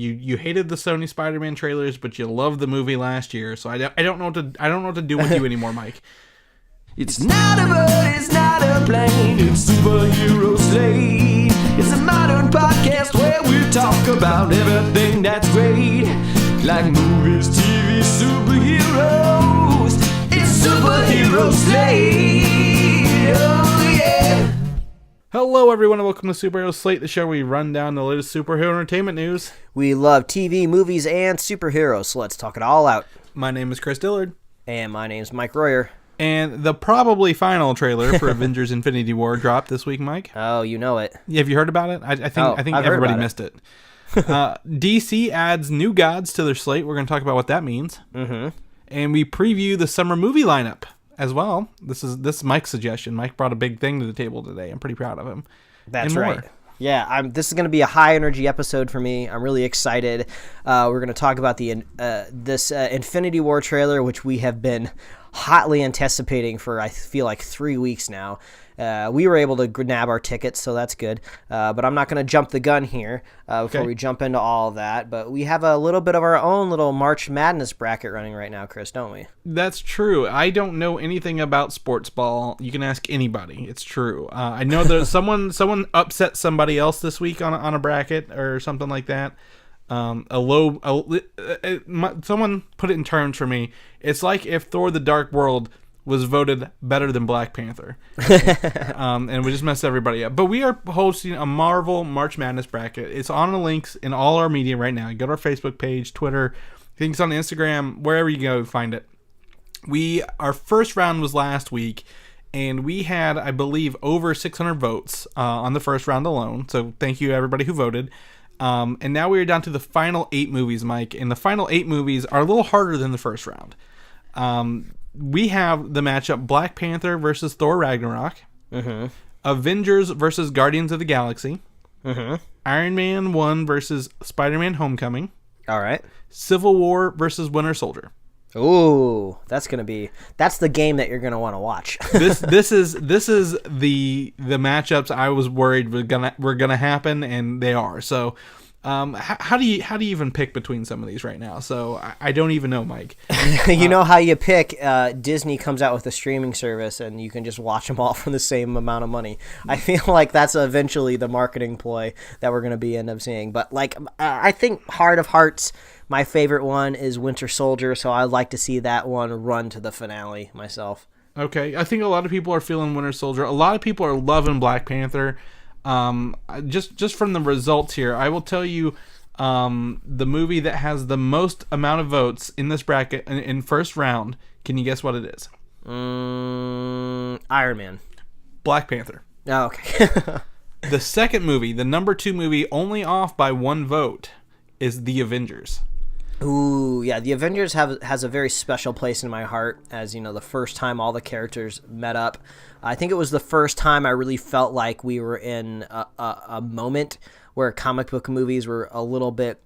You hated the Sony Spider-Man trailers, but you loved the movie last year. So I don't know what to do with you anymore, Mike. It's not a bird, it's not a plane, it's Superhero Slate. It's a modern podcast where we talk about everything that's great, like movies, TV, superheroes. It's Superhero Slate. Oh yeah. Hello, everyone, and welcome to Superhero Slate, the show where we run down the latest superhero entertainment news. We love TV, movies, and superheroes, so let's talk it all out. My name is Chris Dillard. And my name's Mike Royer. And the probably final trailer for Avengers Infinity War dropped this week, Mike. Oh, you know it. Have you heard about it? I think everybody missed it. DC adds new gods to their slate. We're going to talk about what that means. Mm-hmm. And we preview the summer movie lineup as well. This is Mike's suggestion. Mike brought a big thing to the table today. I'm pretty proud of him. That's right. Yeah, this is going to be a high-energy episode for me. I'm really excited. We're going to talk about this Infinity War trailer, which we have been hotly anticipating for, I feel like, 3 weeks now. We were able to nab our tickets, so that's good. But I'm not going to jump the gun here before we jump into all of that. But we have a little bit of our own little March Madness bracket running right now, Chris, don't we? That's true. I don't know anything about sports ball. You can ask anybody. It's true. I know that someone upset somebody else this week on a bracket or something like that. Someone put it in terms for me. It's like if Thor: The Dark World was voted better than Black Panther. And we just messed everybody up. But we are hosting a Marvel March Madness bracket. It's on the links in all our media right now. You go to our Facebook page, Twitter, I think it's on Instagram, wherever you go, find it. Our first round was last week, and we had, I believe, over 600 votes on the first round alone. So thank you to everybody who voted. And now we are down to the final 8 movies, Mike. And the final 8 movies are a little harder than the first round. We have the matchup Black Panther versus Thor Ragnarok, Avengers versus Guardians of the Galaxy, Iron Man 1 versus Spider-Man Homecoming, all right, Civil War versus Winter Soldier. Ooh, that's the game that you're gonna want to watch. This is the matchups I was worried were gonna happen, and they are. So, how do you even pick between some of these right now? So I don't even know, Mike. You know how you pick? Disney comes out with a streaming service, and you can just watch them all for the same amount of money. I feel like that's eventually the marketing ploy that we're gonna end up seeing. But I think heart of hearts, my favorite one is Winter Soldier, so I'd like to see that one run to the finale myself. Okay, I think a lot of people are feeling Winter Soldier. A lot of people are loving Black Panther. Just from the results here, I will tell you the movie that has the most amount of votes in this bracket in first round. Can you guess what it is? Iron Man. Black Panther. Oh, okay. The second movie, the number 2 movie, only off by 1 vote, is The Avengers. Ooh, yeah, The Avengers has a very special place in my heart, as you know, the first time all the characters met up. I think it was the first time I really felt like we were in a moment where comic book movies were a little bit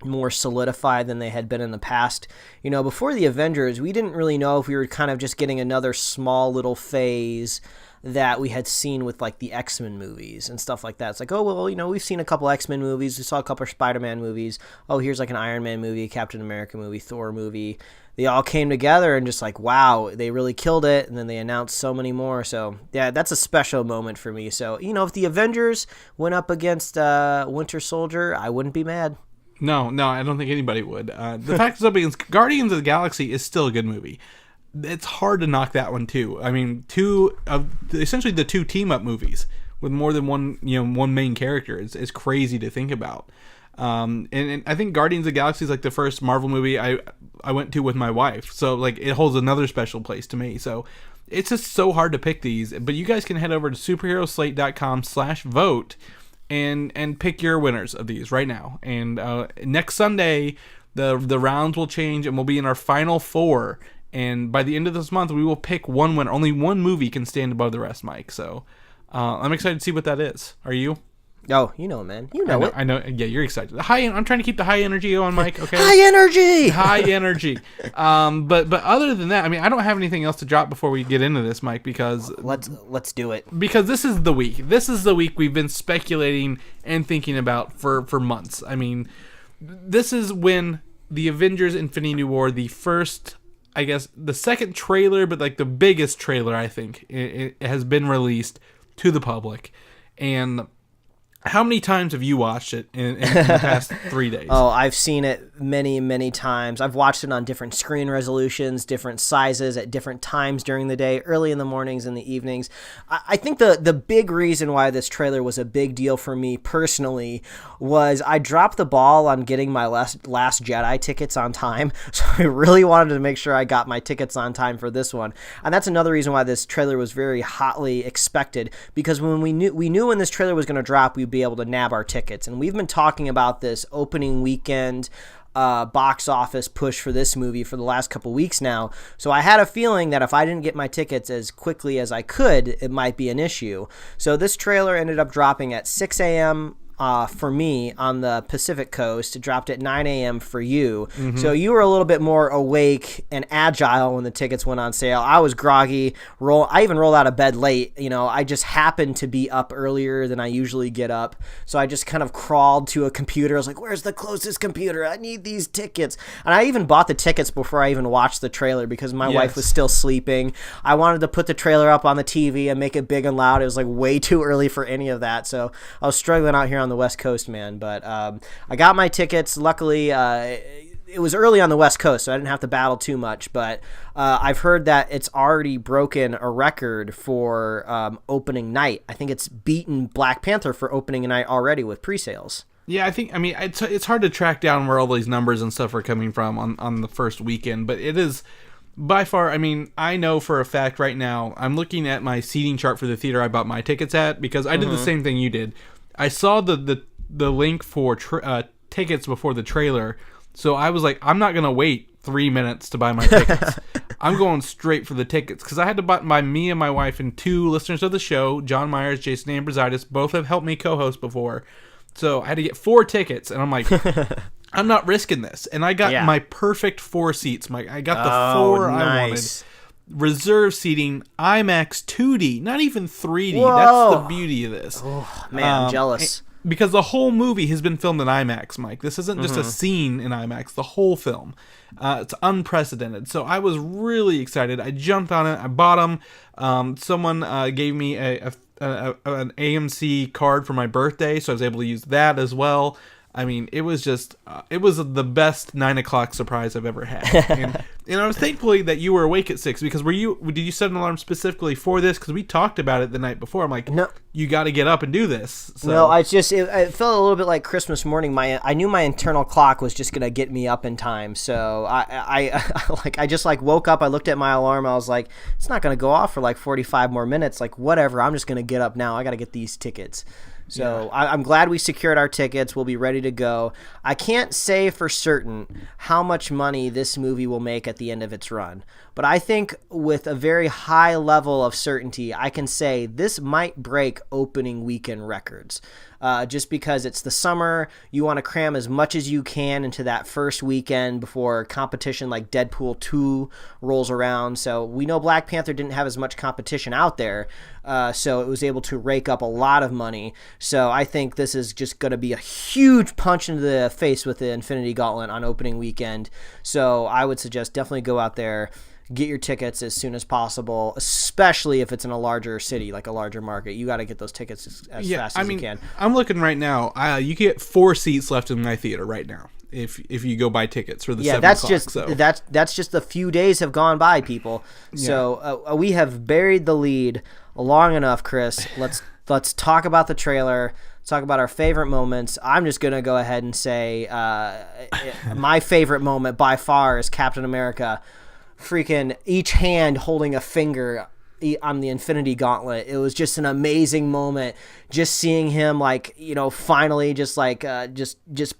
more solidified than they had been in the past. You know, before The Avengers, we didn't really know if we were kind of just getting another small little phase that we had seen with like the X-Men movies and stuff like that. It's like, oh, well, you know, we've seen a couple X-Men movies. We saw a couple of Spider-Man movies. Oh, here's like an Iron Man movie, a Captain America movie, Thor movie. They all came together and just like, wow, they really killed it. And then they announced so many more. So yeah, that's a special moment for me. So, you know, if the Avengers went up against Winter Soldier, I wouldn't be mad. No, I don't think anybody would. The fact it's up against Guardians of the Galaxy is still a good movie. It's hard to knock that one too. I mean, essentially the 2 team-up movies with more than one main character is crazy to think about. And I think Guardians of the Galaxy is like the first Marvel movie I went to with my wife, so like it holds another special place to me. So it's just so hard to pick these. But you guys can head over to superheroslate.com/vote and pick your winners of these right now. And next Sunday, the rounds will change, and we'll be in our final 4. And by the end of this month, we will pick one winner. Only one movie can stand above the rest, Mike. So I'm excited to see what that is. Are you? Oh, you know, man. You know it. I know. Yeah, you're excited. I'm trying to keep the high energy on, Mike. Okay. High energy. High energy. But other than that, I mean, I don't have anything else to drop before we get into this, Mike. Because let's do it. Because this is the week. This is the week we've been speculating and thinking about for months. I mean, this is when the Avengers Infinity War, the first, I guess, the second trailer, but like the biggest trailer, I think, it has been released to the public. And how many times have you watched it in the past 3 days? Oh, I've seen it many, many times. I've watched it on different screen resolutions, different sizes, at different times during the day, early in the mornings and the evenings. I think the big reason why this trailer was a big deal for me personally was I dropped the ball on getting my Last Jedi tickets on time. So I really wanted to make sure I got my tickets on time for this one. And that's another reason why this trailer was very hotly expected, because when we knew when this trailer was going to drop, we'd be able to nab our tickets. And we've been talking about this opening weekend box office push for this movie for the last couple weeks now. So I had a feeling that if I didn't get my tickets as quickly as I could, it might be an issue. So this trailer ended up dropping at 6 a.m. For me on the Pacific Coast. It dropped at 9 a.m. for you. Mm-hmm. So you were a little bit more awake and agile when the tickets went on sale. I was groggy. I even rolled out of bed late. I just happened to be up earlier than I usually get up. So I just kind of crawled to a computer. I was like, where's the closest computer? I need these tickets. And I even bought the tickets before I even watched the trailer because my wife was still sleeping. I wanted to put the trailer up on the TV and make it big and loud. It was like way too early for any of that. So I was struggling out here on the West Coast, man, but I got my tickets. Luckily, it was early on the West Coast, so I didn't have to battle too much, but I've heard that it's already broken a record for opening night. I think it's beaten Black Panther for opening night already with pre-sales. Yeah, it's hard to track down where all these numbers and stuff are coming from on the first weekend, but it is by far, I know for a fact right now, I'm looking at my seating chart for the theater I bought my tickets at, because I did the same thing you did. I saw the link for tickets before the trailer, so I was like, I'm not going to wait 3 minutes to buy my tickets. I'm going straight for the tickets, because I had to buy me and my wife and 2 listeners of the show, John Myers, Jason Ambrositis, both have helped me co-host before, so I had to get 4 tickets, and I'm like, I'm not risking this, and I got my perfect 4 seats. I got the 4 I wanted. Reserve seating, IMAX 2D, not even 3D. Whoa. That's the beauty of this. Oh, man, I'm jealous. Because the whole movie has been filmed in IMAX, Mike. This isn't just a scene in IMAX. The whole film. It's unprecedented. So I was really excited. I jumped on it. I bought them. Someone gave me an AMC card for my birthday, so I was able to use that as well. It was just, it was the best 9 o'clock surprise I've ever had. And I was thankful that you were awake at 6, because did you set an alarm specifically for this? Because we talked about it the night before. I'm like, no, you got to get up and do this. So. No, it felt a little bit like Christmas morning. I knew my internal clock was just going to get me up in time. So I just woke up, I looked at my alarm, I was like, it's not going to go off for 45 more minutes. Whatever, I'm just going to get up now. I got to get these tickets. So I'm glad we secured our tickets. We'll be ready to go. I can't say for certain how much money this movie will make at the end of its run, but I think with a very high level of certainty, I can say this might break opening weekend records. Just because it's the summer, you want to cram as much as you can into that first weekend before competition like Deadpool 2 rolls around. So we know Black Panther didn't have as much competition out there, so it was able to rake up a lot of money. So I think this is just going to be a huge punch into the face with the Infinity Gauntlet on opening weekend. So I would suggest definitely go out there, get your tickets as soon as possible, especially if it's in a larger city, like a larger market. You got to get those tickets as fast as you can. I'm looking right now. You get 4 seats left in my theater right now if you go buy tickets for the 7 o'clock. That's just a few days have gone by, people. Yeah. So we have buried the lead long enough, Chris. Let's talk about the trailer. Talk about our favorite moments. I'm just going to go ahead and say my favorite moment by far is Captain America freaking each hand holding a finger on the Infinity Gauntlet. It was just an amazing moment. Just seeing him finally just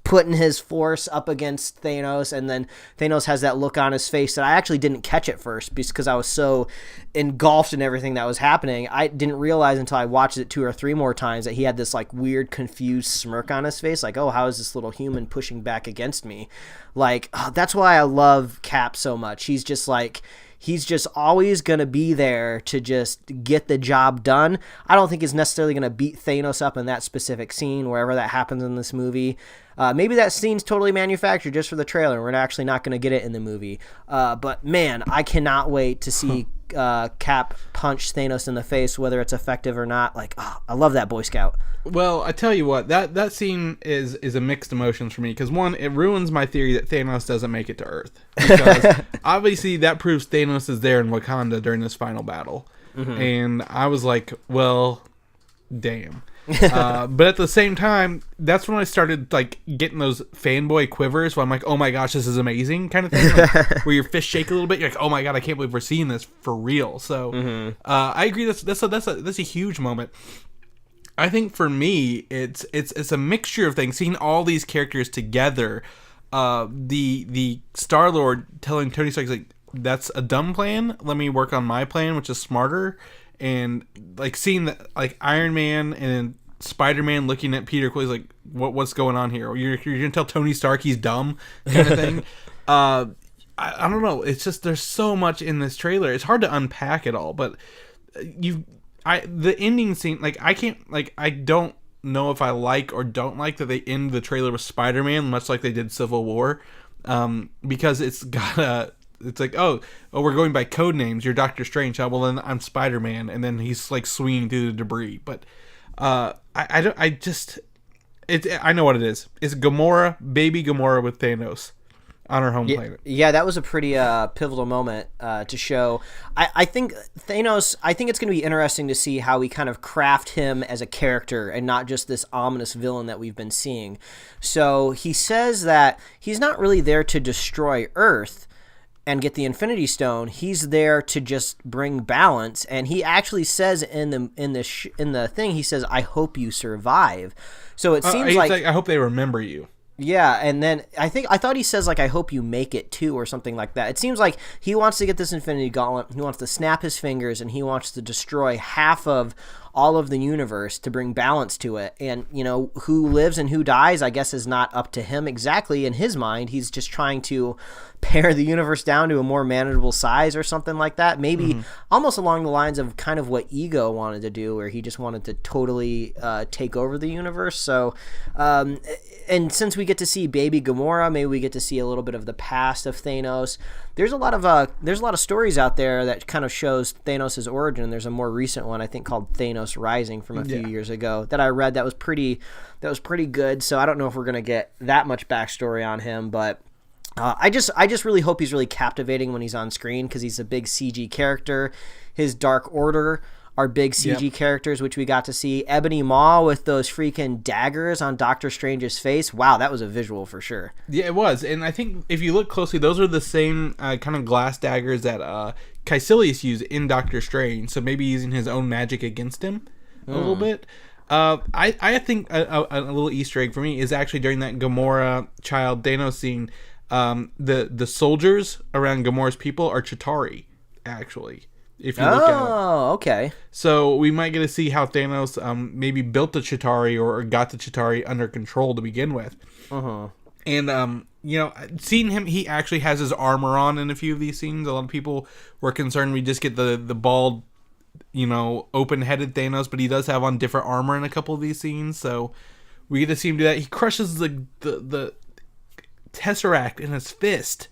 putting his force up against Thanos, and then Thanos has that look on his face that I actually didn't catch at first because I was so engulfed in everything that was happening. I didn't realize until I watched it 2 or 3 more times that he had this weird confused smirk on his face, oh, how is this little human pushing back against me? That's why I love Cap so much. He's just he's just always going to be there to just get the job done. I don't think he's necessarily going to beat Thanos up in that specific scene, wherever that happens in this movie. Maybe that scene's totally manufactured just for the trailer. We're actually not going to get it in the movie. But man, I cannot wait to see Cap punch Thanos in the face, whether it's effective or not. Like, oh, I love that Boy Scout. Well, I tell you what, that scene is a mixed emotions for me, because one, it ruins my theory that Thanos doesn't make it to Earth, because obviously that proves Thanos is there in Wakanda during this final battle, and I was like, well, damn. But at the same time, that's when I started like getting those fanboy quivers where I'm like, oh my gosh, this is amazing kind of thing, like, where your fist shake a little bit. You're like, oh my god, I can't believe we're seeing this for real. So I agree, that's a huge moment. I think for me, it's a mixture of things. Seeing all these characters together, the Star-Lord telling Tony Stark, like, that's a dumb plan. Let me work on my plan, which is smarter. And like seeing that, like Iron Man and Spider-Man looking at Peter Quill's like, what's going on here? You're gonna tell Tony Stark he's dumb, kind of thing. I don't know. It's just there's so much in this trailer. It's hard to unpack it all. But the ending scene, like I don't know if I like or don't like that they end the trailer with Spider-Man, much like they did Civil War, because it's got a. It's like, oh, we're going by code names. You're Doctor Strange. Oh, well, then I'm Spider-Man, and then he's like swinging through the debris. But I know what it is. It's Gamora, baby Gamora with Thanos on her home planet. Yeah, that was a pretty pivotal moment to show. I think Thanos. I think it's going to be interesting to see how we kind of craft him as a character and not just this ominous villain that we've been seeing. So he says that he's not really there to destroy Earth and get the Infinity Stone. He's there to just bring balance, and he actually says in the thing, he says, "I hope you survive." So it seems like I hope they remember you. Yeah, and then I thought he says like, "I hope you make it too," or something like that. It seems like he wants to get this Infinity Gauntlet. He wants to snap his fingers, and he wants to destroy half of all of the universe to bring balance to it. And, you know, who lives and who dies, I guess, is not up to him exactly in his mind. He's just trying to pare the universe down to a more manageable size or something like that. Maybe almost along the lines of kind of what Ego wanted to do, where he just wanted to totally take over the universe. So, and since we get to see baby Gamora, maybe we get to see a little bit of the past of Thanos. There's a lot of stories out there that kind of shows Thanos' origin. There's a more recent one, I think, called Thanos Rising from a few years ago that I read that was pretty good. So I don't know if we're gonna get that much backstory on him, but I just really hope he's really captivating when he's on screen, because he's a big CG character. His Dark Order are big CG characters, which we got to see. Ebony Maw with those freaking daggers on Doctor Strange's face. Wow, that was a visual for sure. Yeah, it was. And I think if you look closely, those are the same kind of glass daggers that Caecilius used in Doctor Strange. So maybe using his own magic against him a little bit. I think a little Easter egg for me is actually during that Gamora Child Thanos scene, the soldiers around Gamora's people are Chitauri, actually. If you look at it. Oh, okay. So we might get to see how Thanos maybe built the Chitauri or got the Chitauri under control to begin with. And you know, seeing him, he actually has his armor on in a few of these scenes. A lot of people were concerned we just get the bald, you know, open-headed Thanos, but he does have on different armor in a couple of these scenes. So we get to see him do that. He crushes the Tesseract in his fist.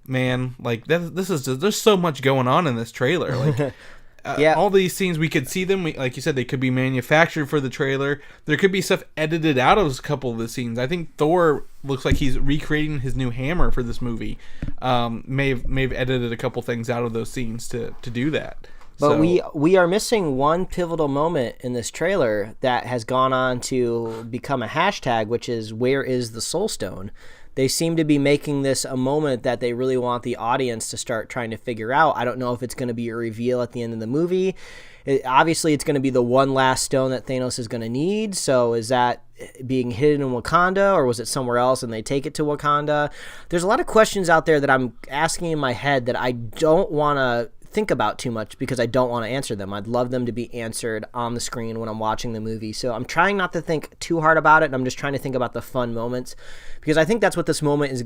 Man, like this is just, there's so much going on in this trailer. Like, all these scenes we could see them. Like you said, they could be manufactured for the trailer. There could be stuff edited out of a couple of the scenes. I think Thor looks like he's recreating his new hammer for this movie. May have edited a couple things out of those scenes to do that. But we are missing one pivotal moment in this trailer that has gone on to become a hashtag, which is, where is the Soul Stone? They seem to be making this a moment that they really want the audience to start trying to figure out. I don't know if it's going to be a reveal at the end of the movie. Obviously, it's going to be the one last stone that Thanos is going to need. So is that being hidden in Wakanda, or was it somewhere else and they take it to Wakanda? There's a lot of questions out there that I'm asking in my head that I don't want to think about too much because I don't want to answer them. I'd love them to be answered on the screen when I'm watching the movie. So I'm trying not to think too hard about it. I'm just trying to think about the fun moments, because I think that's what this moment is.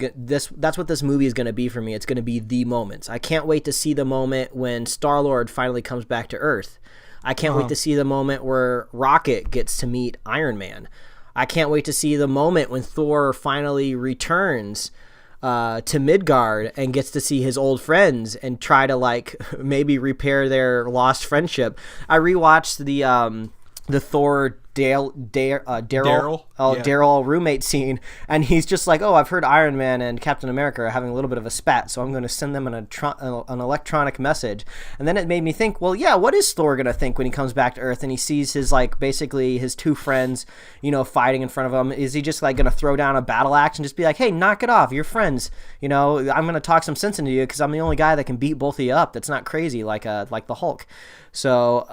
That's what this movie is going to be for me. It's going to be the moments. I can't wait to see the moment when Star-Lord finally comes back to Earth. I can't wait to see the moment where Rocket gets to meet Iron Man. I can't wait to see the moment when Thor finally returns to Midgard and gets to see his old friends and try to like maybe repair their lost friendship. I rewatched the Thor Daryl roommate scene, and he's just like, oh, I've heard Iron Man and Captain America are having a little bit of a spat, so I'm going to send them an electronic message. And then it made me think, well, yeah, what is Thor going to think when he comes back to Earth and he sees his, like, basically his two friends, fighting in front of him? Is he just like going to throw down a battle axe and just be like, hey, knock it off, you're friends, I'm going to talk some sense into you because I'm the only guy that can beat both of you up that's not crazy like the Hulk. So,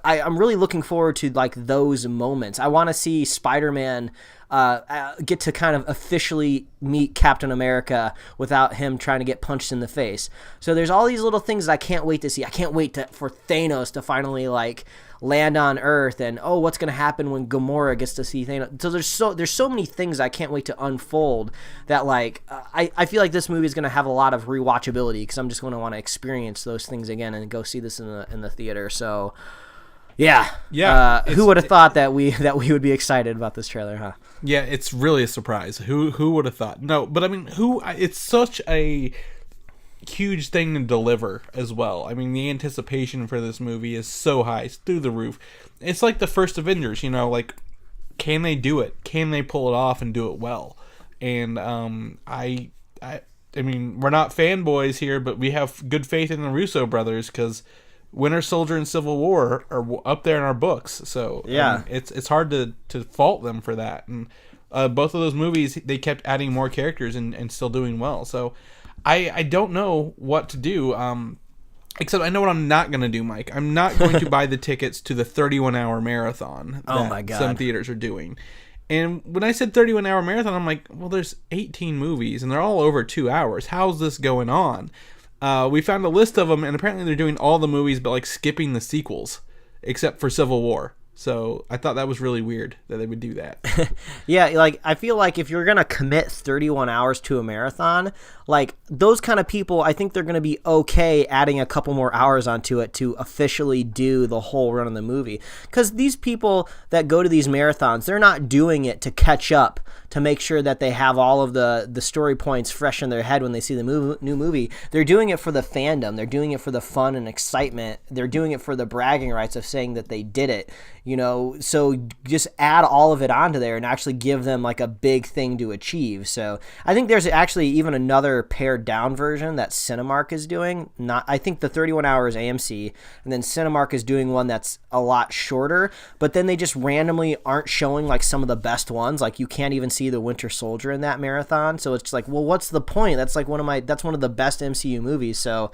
I'm really looking forward to, like, those moments. I want to see Spider-Man get to kind of officially meet Captain America without him trying to get punched in the face. So there's all these little things that I can't wait to see. I can't wait for Thanos to finally, like, land on Earth, and what's going to happen when Gamora gets to see Thanos. So there's so many things I can't wait to unfold that, like, I feel like this movie is going to have a lot of rewatchability because I'm just going to want to experience those things again and go see this in the theater. So yeah. Who would have thought that we would be excited about this trailer, huh? Yeah, it's really a surprise. Who would have thought? No, but I mean, it's such a huge thing to deliver as well. I mean, the anticipation for this movie is so high, it's through the roof. It's like the first Avengers, like, can they do it? Can they pull it off and do it well? And I mean, we're not fanboys here, but we have good faith in the Russo brothers because Winter Soldier and Civil War are up there in our books. So yeah, I mean, it's hard to fault them for that. And both of those movies, they kept adding more characters and still doing well. So I don't know what to do, except I know what I'm not going to do, Mike. I'm not going to buy the tickets to the 31-hour marathon oh my God. Some theaters are doing. And when I said 31-hour marathon, I'm like, well, there's 18 movies, and they're all over 2 hours. How's this going on? We found a list of them, and apparently they're doing all the movies, but, like, skipping the sequels, except for Civil War. So I thought that was really weird that they would do that. Yeah, like, I feel like if you're going to commit 31 hours to a marathon, like, those kind of people, I think they're going to be okay adding a couple more hours onto it to officially do the whole run of the movie. Because these people that go to these marathons, they're not doing it to catch up, to make sure that they have all of the story points fresh in their head when they see the new movie. They're doing it for the fandom. They're doing it for the fun and excitement. They're doing it for the bragging rights of saying that they did it. So just add all of it onto there and actually give them, like, a big thing to achieve. So I think there's actually even another pared down version that Cinemark is doing. I think the 31 hours AMC, and then Cinemark is doing one that's a lot shorter, but then they just randomly aren't showing, like, some of the best ones. Like, you can't even see the Winter Soldier in that marathon. So it's just like, well, what's the point? That's like one of the best MCU movies. So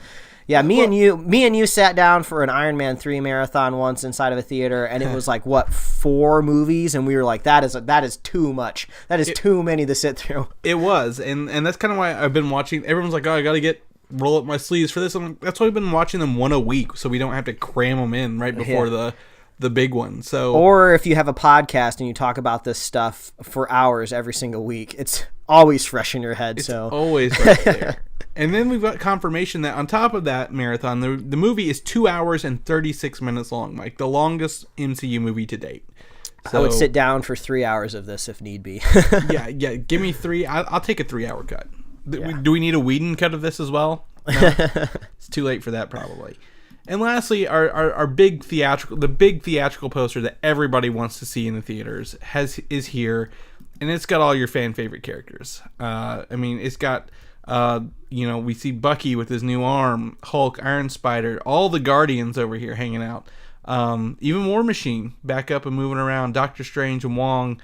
yeah, me and you sat down for an Iron Man 3 marathon once inside of a theater, and it was like, what, 4 movies? And we were like, that is too much. That is too many to sit through. It was, and that's kind of why I've been watching. Everyone's like, oh, I got to roll up my sleeves for this. That's why I've been watching them one a week, so we don't have to cram them in right before the big one. So, or if you have a podcast and you talk about this stuff for hours every single week, it's always fresh in your head. It's always right there. And then we've got confirmation that on top of that marathon, the movie is 2 hours and 36 minutes long, Mike, the longest MCU movie to date. So, I would sit down for 3 hours of this if need be. yeah, give me 3. I'll take a 3-hour cut. Do we need a Whedon cut of this as well? No? It's too late for that, probably. And lastly, our big theatrical poster that everybody wants to see in the theaters is here, and it's got all your fan favorite characters. I mean, it's got we see Bucky with his new arm, Hulk, Iron Spider, all the Guardians over here hanging out. Even War Machine back up and moving around, Doctor Strange and Wong,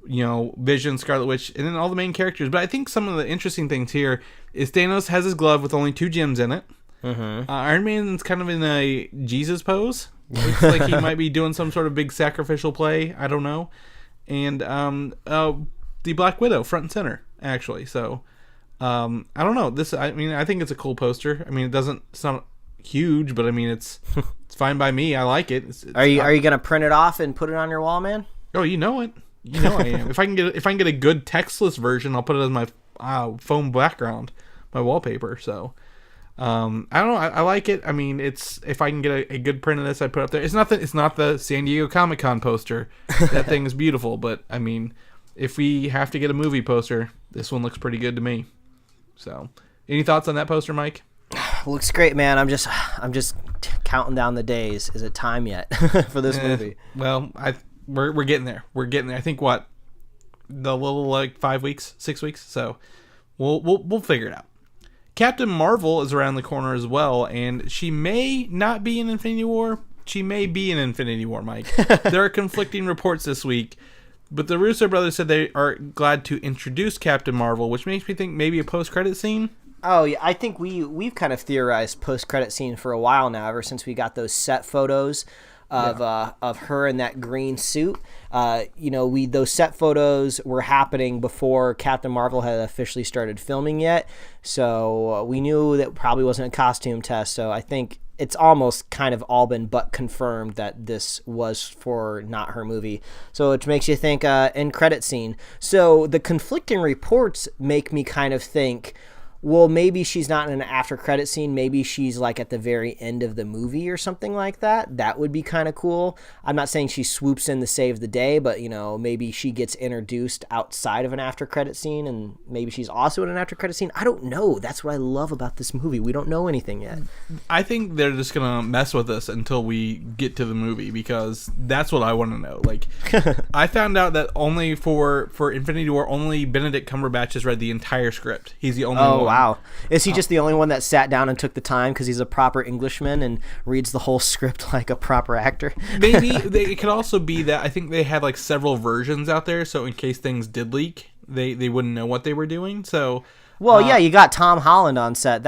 Vision, Scarlet Witch, and then all the main characters. But I think some of the interesting things here is Thanos has his glove with only 2 gems in it. Mm-hmm. Iron Man's kind of in a Jesus pose. Looks like he might be doing some sort of big sacrificial play. I don't know. And the Black Widow front and center, actually. So I don't know. I think it's a cool poster. I mean, it's not huge, but I mean it's fine by me. I like it. Are you gonna print it off and put it on your wall, man? Oh, you know it. You know I am. If I can get a good textless version, I'll put it as my foam background, my wallpaper. So I don't know. I like it. I mean, if I can get a good print of this, I put it up there. It's not the San Diego Comic-Con poster. That thing is beautiful, but I mean, if we have to get a movie poster, this one looks pretty good to me. So, any thoughts on that poster, Mike? Looks great, man. I'm just counting down the days. Is it time yet for this movie? Well, we're getting there. We're getting there. I think the little like 5 weeks, 6 weeks. So we'll figure it out. Captain Marvel is around the corner as well, and she may not be in Infinity War. She may be in Infinity War, Mike. There are conflicting reports this week, but the Russo brothers said they are glad to introduce Captain Marvel, which makes me think maybe a post-credit scene. Oh yeah, I think we've kind of theorized post-credit scene for a while now, ever since we got those set photos of her in that green suit. Those set photos were happening before Captain Marvel had officially started filming yet, so we knew that probably wasn't a costume test. So I think it's almost kind of all been but confirmed that this was for not her movie. So it makes you think end credit scene. So the conflicting reports make me kind of think, well, maybe she's not in an after credit scene. Maybe she's like at the very end of the movie or something like that. That would be kind of cool. I'm not saying she swoops in to save the day, but maybe she gets introduced outside of an after credit scene, and maybe she's also in an after credit scene. I don't know. That's what I love about this movie. We don't know anything yet. I think they're just gonna mess with us until we get to the movie, because that's what I want to know. Like, I found out that only for Infinity War, only Benedict Cumberbatch has read the entire script. He's the only one. Wow. Is he just the only one that sat down and took the time because he's a proper Englishman and reads the whole script like a proper actor? Maybe it could also be that I think they had like several versions out there, so in case things did leak, they wouldn't know what they were doing. So Well, yeah, you got Tom Holland on set.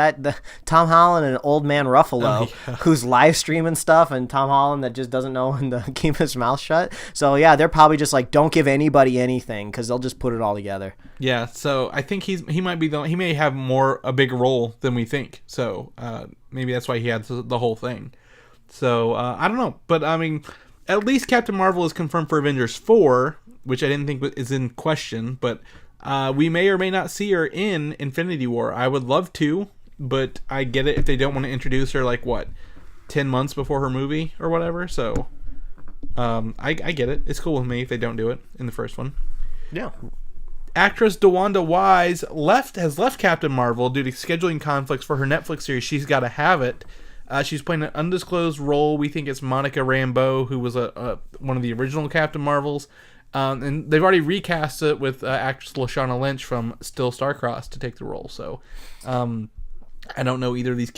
Tom Holland and Old Man Ruffalo, who's live streaming stuff, and Tom Holland that just doesn't know when to keep his mouth shut. So, yeah, they're probably just like, don't give anybody anything, because they'll just put it all together. Yeah, so I think he might be he may have a big role than we think. So maybe that's why he had the whole thing. So I don't know, but I mean, at least Captain Marvel is confirmed for Avengers 4, which I didn't think is in question, but we may or may not see her in Infinity War. I would love to, but I get it if they don't want to introduce her 10 months before her movie or whatever. So I get it. It's cool with me if they don't do it in the first one. Yeah. Actress DeWanda Wise has left Captain Marvel due to scheduling conflicts for her Netflix series She's Gotta Have It. She's playing an undisclosed role. We think it's Monica Rambeau, who was one of the original Captain Marvels. And they've already recast it with actress Lashana Lynch from Still Starcrossed to take the role. So I don't know either of these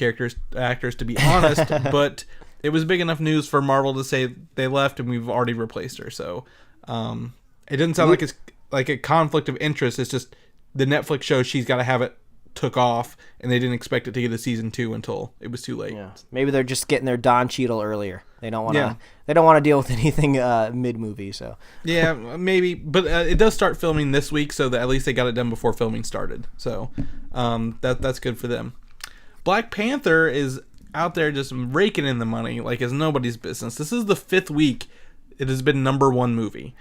actors, to be honest, but it was big enough news for Marvel to say they left and we've already replaced her. So it doesn't sound like it's like a conflict of interest. It's just the Netflix show She's Gotta Have It took off, and they didn't expect it to get a season 2 until it was too late. Yeah. Maybe they're just getting their Don Cheadle earlier. They don't want to. They don't want to deal with anything mid movie. So yeah, maybe. But it does start filming this week, so that at least they got it done before filming started. So that's good for them. Black Panther is out there just raking in the money like it's nobody's business. This is the 5th week it has been number 1 movie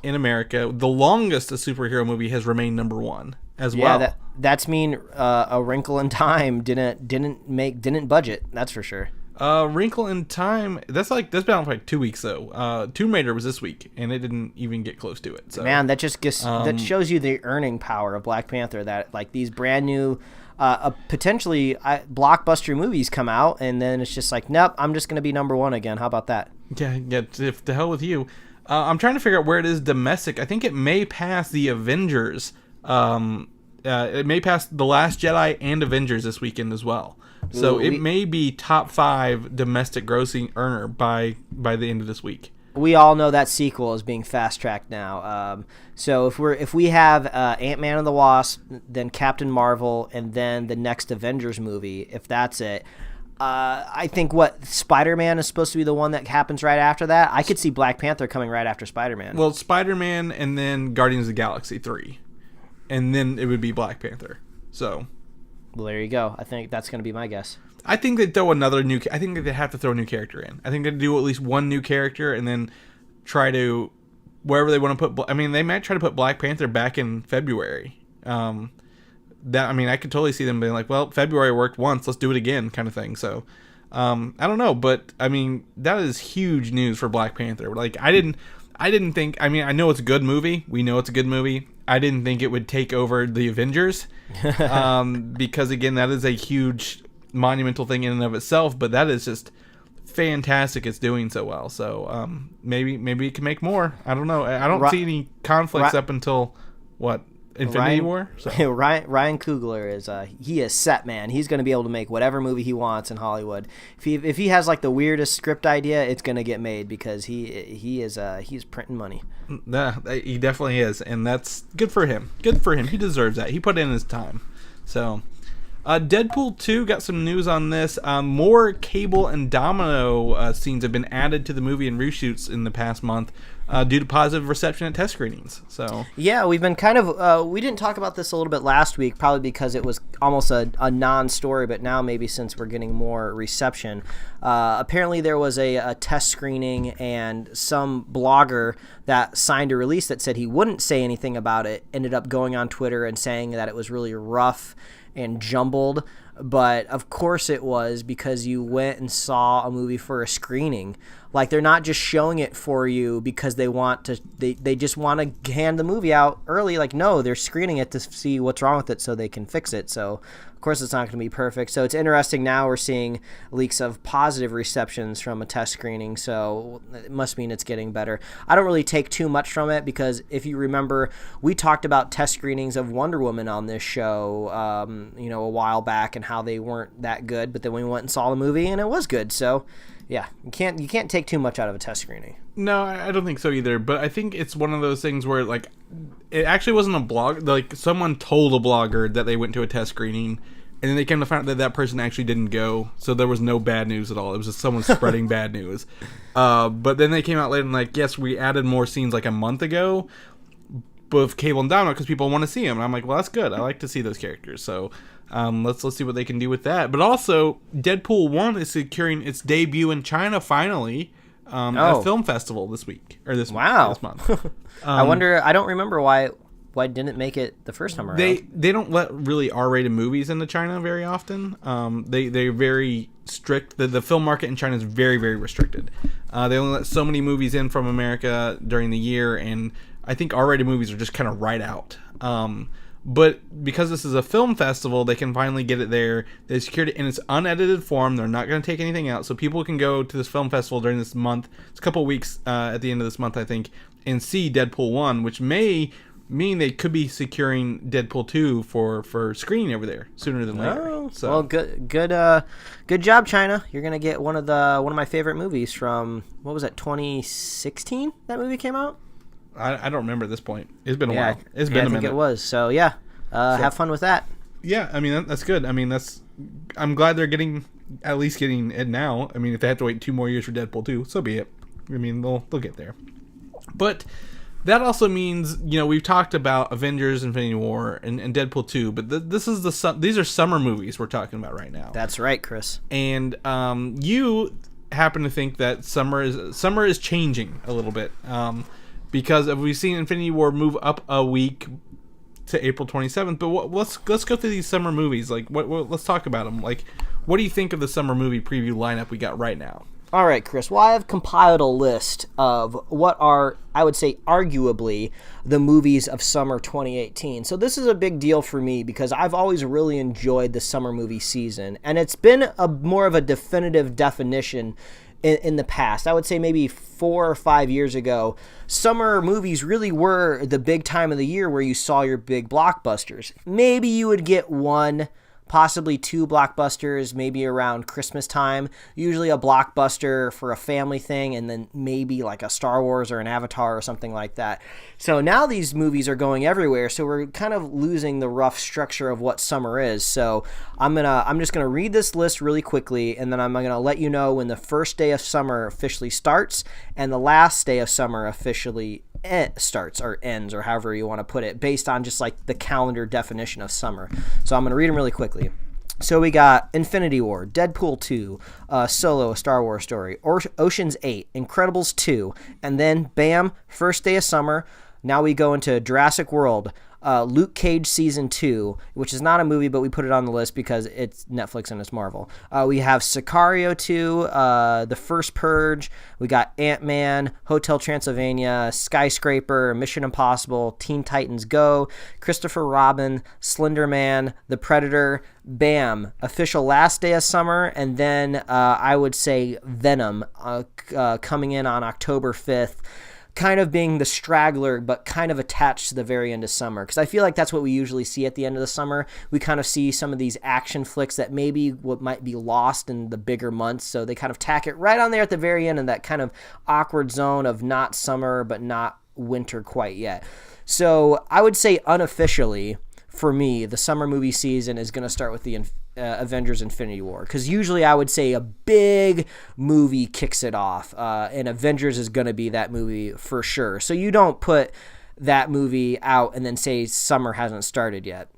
in America. The longest a superhero movie has remained number 1 as well. Yeah, that's mean A Wrinkle in Time didn't budget. That's for sure. Wrinkle in Time, that's been out for 2 weeks though. Tomb Raider was this week, and it didn't even get close to it. So man, that just that shows you the earning power of Black Panther. That these brand new, potentially blockbuster movies come out, and then it's just like, nope, I'm just gonna be number 1 again. How about that? Yeah. To hell with you. I'm trying to figure out where it is domestic. I think it may pass the Avengers. It may pass The Last Jedi and Avengers this weekend as well. So it may be top 5 domestic grossing earner by the end of this week. We all know that sequel is being fast tracked now. So if we have Ant-Man and the Wasp, then Captain Marvel, and then the next Avengers movie, if that's it. I think Spider-Man is supposed to be the one that happens right after that. I could see Black Panther coming right after Spider-Man. Well, Spider-Man and then Guardians of the Galaxy 3. And then it would be Black Panther. So Well, there you go. I think that's going to be my guess. I think they throw another new. I think that they have to throw a new character in. I think they do at least one new character, and then try to wherever they want to put. I mean, they might try to put Black Panther back in February. I could totally see them being like, "Well, February worked once. Let's do it again," kind of thing. So, I don't know, but I mean, that is huge news for Black Panther. Like, I didn't think. I mean, I know it's a good movie. We know it's a good movie. I didn't think it would take over the Avengers, because again, that is a huge monumental thing in and of itself, but that is just fantastic. It's doing so well, so maybe it can make more. I don't know. I don't see any conflicts up until Infinity War. So. Ryan Coogler is set, man. He's going to be able to make whatever movie he wants in Hollywood. If he has like the weirdest script idea, it's going to get made because he's printing money. Yeah, he definitely is, and that's good for him. Good for him. He deserves that. He put in his time. So. Deadpool 2 got some news on this. More Cable and Domino scenes have been added to the movie and reshoots in the past month due to positive reception at test screenings. So yeah, we've been kind of we didn't talk about this a little bit last week, probably because it was almost a non-story, but now maybe since we're getting more reception. Apparently there was a test screening, and some blogger that signed a release that said he wouldn't say anything about it ended up going on Twitter and saying that it was really rough and jumbled, but of course it was, because you went and saw a movie for a screening. Like, they're not just showing it for you because they just want to hand the movie out early. Like, no, they're screening it to see what's wrong with it so they can fix it. So of course it's not going to be perfect. So it's interesting, now we're seeing leaks of positive receptions from a test screening, so it must mean it's getting better. I don't really take too much from it, because if you remember, we talked about test screenings of Wonder Woman on this show a while back, and how they weren't that good, but then we went and saw the movie and it was good. So yeah, you can't take too much out of a test screening. No, I don't think so either. But I think it's one of those things where, like, it actually wasn't a blog. Like, someone told a blogger that they went to a test screening, and then they came to find out that person actually didn't go. So there was no bad news at all. It was just someone spreading bad news. But then they came out later and like, yes, we added more scenes like a month ago with Cable and Domino because people want to see them. And I'm like, well, that's good. I like to see those characters. So let's see what they can do with that. But also, Deadpool 1 is securing its debut in China finally at a film festival this week or this month. I wonder. I don't remember why didn't it make it the first time around. They don't let really R-rated movies into China very often. They're very strict. The film market in China is very, very restricted. They only let so many movies in from America during the year, and I think R-rated movies are just kind of right out. But because this is a film festival, they can finally get it there. They secured it in its unedited form. They're not going to take anything out, so people can go to this film festival during this month. It's a couple of weeks at the end of this month, I think, and see Deadpool 1, which may mean they could be securing Deadpool 2 for screening over there sooner than later. Oh, so. Well, good job, China. You're gonna get one of my favorite movies from, what was that, 2016? That movie came out. I don't remember at this point. It's been a while. It's been a minute. I think it was. So yeah, have fun with that. Yeah, I mean that's good. I mean I'm glad they're at least getting it now. I mean, if they have to wait 2 more years for Deadpool 2, so be it. I mean, they'll get there. But that also means, we've talked about Avengers, Infinity War, and Deadpool 2, but these are summer movies we're talking about right now. That's right, Chris. And you happen to think that summer is changing a little bit, because we've seen Infinity War move up a week to April 27th. But let's go through these summer movies. Like, let's talk about them. Like, what do you think of the summer movie preview lineup we got right now? All right, Chris. Well, I have compiled a list of what are, I would say, arguably the movies of summer 2018. So this is a big deal for me because I've always really enjoyed the summer movie season, and it's been more of a definitive definition in the past. I would say maybe 4 or 5 years ago, summer movies really were the big time of the year where you saw your big blockbusters. Maybe you would get 1, possibly 2 blockbusters, maybe around Christmas time. Usually a blockbuster for a family thing, and then maybe like a Star Wars or an Avatar or something like that. So now these movies are going everywhere, so we're kind of losing the rough structure of what summer is. So I'm just gonna read this list really quickly, and then I'm gonna let you know when the first day of summer officially starts and the last day of summer officially starts or ends, or however you want to put it, based on just like the calendar definition of summer. So I'm going to read them really quickly. So we got Infinity War, Deadpool 2, Solo, A Star Wars Story, Ocean's 8, Incredibles 2, and then, bam, first day of summer, now we go into Jurassic World, Luke Cage Season 2, which is not a movie, but we put it on the list because it's Netflix and it's Marvel. We have Sicario 2, The First Purge, we got Ant-Man, Hotel Transylvania, Skyscraper, Mission Impossible, Teen Titans Go, Christopher Robin, Slender Man, The Predator, bam, official last day of summer, and then I would say Venom coming in on October 5th. Kind of being the straggler, but kind of attached to the very end of summer. Because I feel like that's what we usually see at the end of the summer. We kind of see some of these action flicks that maybe what might be lost in the bigger months. So they kind of tack it right on there at the very end in that kind of awkward zone of not summer, but not winter quite yet. So I would say unofficially, for me, the summer movie season is going to start with the Avengers Infinity War, because usually I would say a big movie kicks it off, and Avengers is going to be that movie for sure. So you don't put that movie out and then say summer hasn't started yet.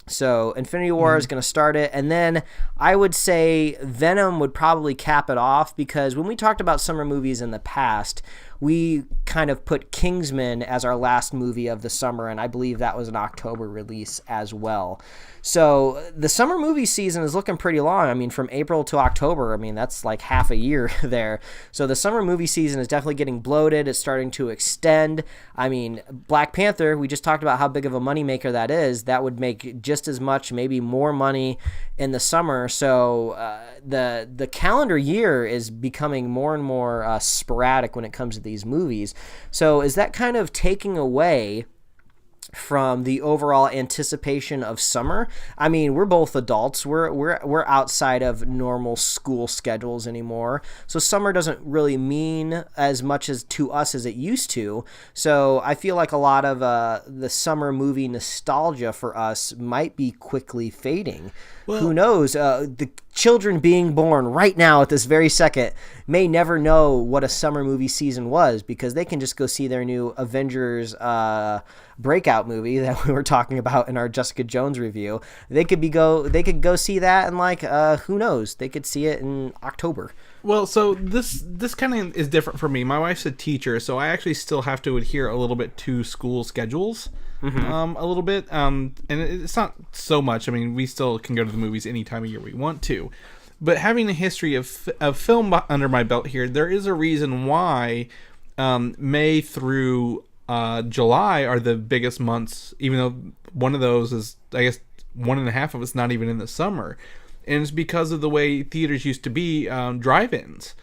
So Infinity War is going to start it, and then I would say Venom would probably cap it off, because when we talked about summer movies in the past, we kind of put Kingsman as our last movie of the summer, and I believe that was an October release as well. So the summer movie season is looking pretty long. I mean, from April to October, I mean, that's like half a year there. So the summer movie season is definitely getting bloated. It's starting to extend. I mean, Black Panther, we just talked about how big of a moneymaker that is. That would make just as much, maybe more money in the summer. So the calendar year is becoming more and more sporadic when it comes to these movies. So is that kind of taking away from the overall anticipation of summer? I mean, we're both adults. We're outside of normal school schedules anymore. So summer doesn't really mean as much as to us as it used to. So I feel like a lot of the summer movie nostalgia for us might be quickly fading. Well, who knows? The children being born right now at this very second may never know what a summer movie season was, because they can just go see their new Avengers breakout movie that we were talking about in our Jessica Jones review. They could go see that, and like who knows? They could see it in October. Well, so this kind of is different for me. My wife's a teacher, so I actually still have to adhere a little bit to school schedules. A little bit, and it's not so much. I mean, we still can go to the movies any time of year we want to, but having a history of film under my belt here, there is a reason why May through July are the biggest months, even though one of those is, I guess, 1.5 of it's not even in the summer, and it's because of the way theaters used to be, drive-ins.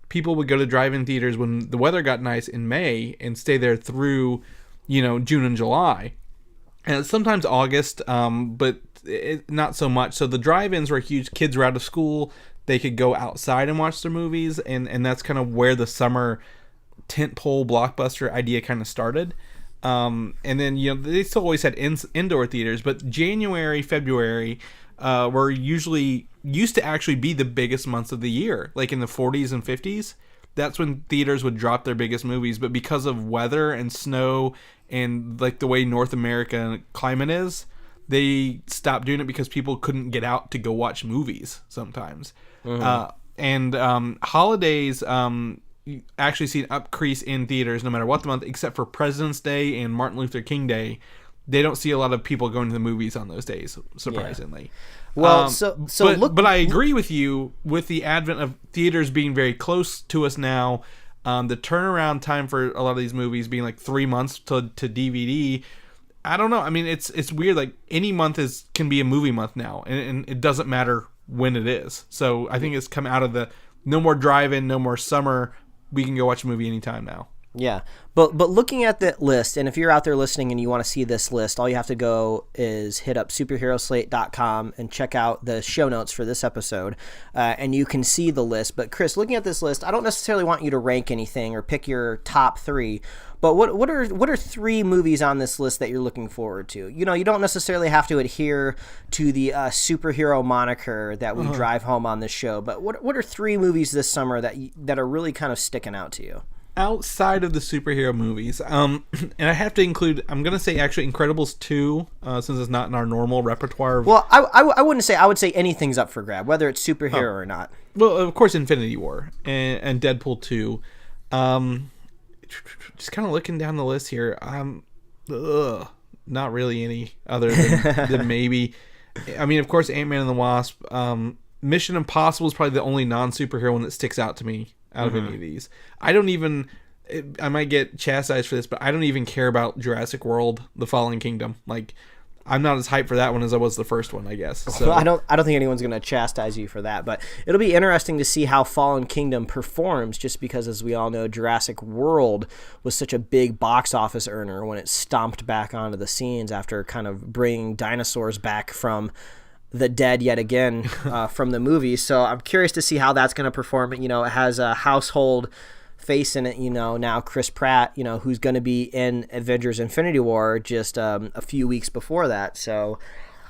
People would go to drive-in theaters when the weather got nice in May and stay there through, June and July, and sometimes August, but not so much. So the drive-ins were huge. Kids were out of school. They could go outside and watch their movies, and that's kind of where the summer tentpole blockbuster idea kind of started. And then, they still always had indoor theaters, but January, February were usually used to actually be the biggest months of the year, like in the 40s and 50s. That's when theaters would drop their biggest movies, but because of weather and snow and like the way North America climate is, they stopped doing it because people couldn't get out to go watch movies sometimes. And holidays you actually see an increase in theaters no matter what the month, except for President's Day and Martin Luther King Day. They don't see a lot of people going to the movies on those days, surprisingly. Yeah. Well, but I agree with you with the advent of theaters being very close to us now. The turnaround time for a lot of these movies being like 3 months to DVD. I don't know. I mean, it's weird. Like any month can be a movie month now, and it doesn't matter when it is. So I think it's come out of the no more drive-in, no more summer. We can go watch a movie anytime now. Yeah, but looking at the list, and if you're out there listening and you want to see this list, all you have to go is hit up superheroslate.com and check out the show notes for this episode, and you can see the list. But Chris, looking at this list, I don't necessarily want you to rank anything or pick your top 3, but what are 3 movies on this list that you're looking forward to? You don't necessarily have to adhere to the superhero moniker that we drive home on this show, but what are 3 movies this summer that are really kind of sticking out to you? outside of the superhero movies, and I have to include, I'm going to say actually Incredibles 2, since it's not in our normal repertoire. Well, I wouldn't say, I would say anything's up for grab, whether it's superhero or not. Well, of course, Infinity War and Deadpool 2. Just kind of looking down the list here, not really any other than maybe. I mean, of course, Ant-Man and the Wasp. Mission Impossible is probably the only non-superhero one that sticks out to me out of any of these. I don't even... I might get chastised for this, but I don't even care about Jurassic World: The Fallen Kingdom. Like, I'm not as hyped for that one as I was the first one, I guess. So. Well, I don't think anyone's going to chastise you for that, but it'll be interesting to see how Fallen Kingdom performs, just because, as we all know, Jurassic World was such a big box office earner when it stomped back onto the scenes after kind of bringing dinosaurs back from the dead yet again from the movies. So I'm curious to see how that's going to perform. You know, it has a household face in it, you know, now Chris Pratt, you know, who's going to be in Avengers Infinity War just a few weeks before that. So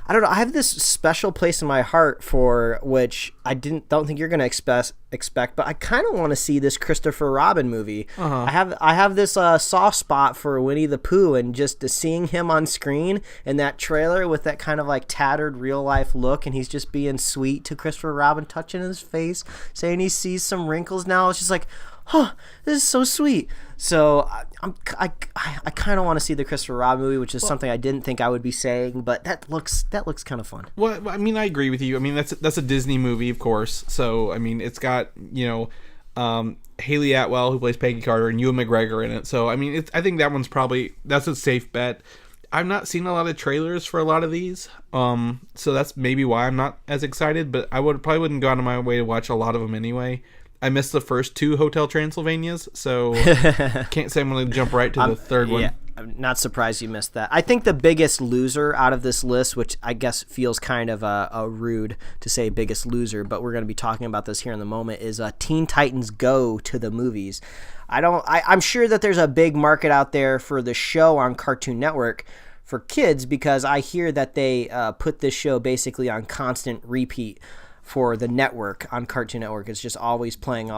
I don't know, I have this special place in my heart for which I don't think you're going to expect, but I kind of want to see this Christopher Robin movie. I have this soft spot for Winnie the Pooh, and just seeing him on screen in that trailer with that kind of like tattered real life look, and he's just being sweet to Christopher Robin, touching his face, saying he sees some wrinkles now. It's just like, huh, this is so sweet. So I kind of want to see the Christopher Robin movie, which is something I didn't think I would be saying, but that looks kind of fun. Well, I mean, I agree with you. I mean, that's a Disney movie, of course. So I mean, it's got, you know, Haley Atwell, who plays Peggy Carter, and Ewan McGregor in it. So I mean, I think that one's that's a safe bet. I've not seen a lot of trailers for a lot of these, so that's maybe why I'm not as excited. But I probably wouldn't go out of my way to watch a lot of them anyway. I missed the first two Hotel Transylvanias, so can't say I'm going to jump right to the third one. Yeah, I'm not surprised you missed that. I think the biggest loser out of this list, which I guess feels kind of a rude to say biggest loser, but we're going to be talking about this here in the moment, is Teen Titans Go to the movies. I'm sure that there's a big market out there for the show on Cartoon Network for kids, because I hear that they put this show basically on constant repeat for the network on Cartoon Network. It's just always playing.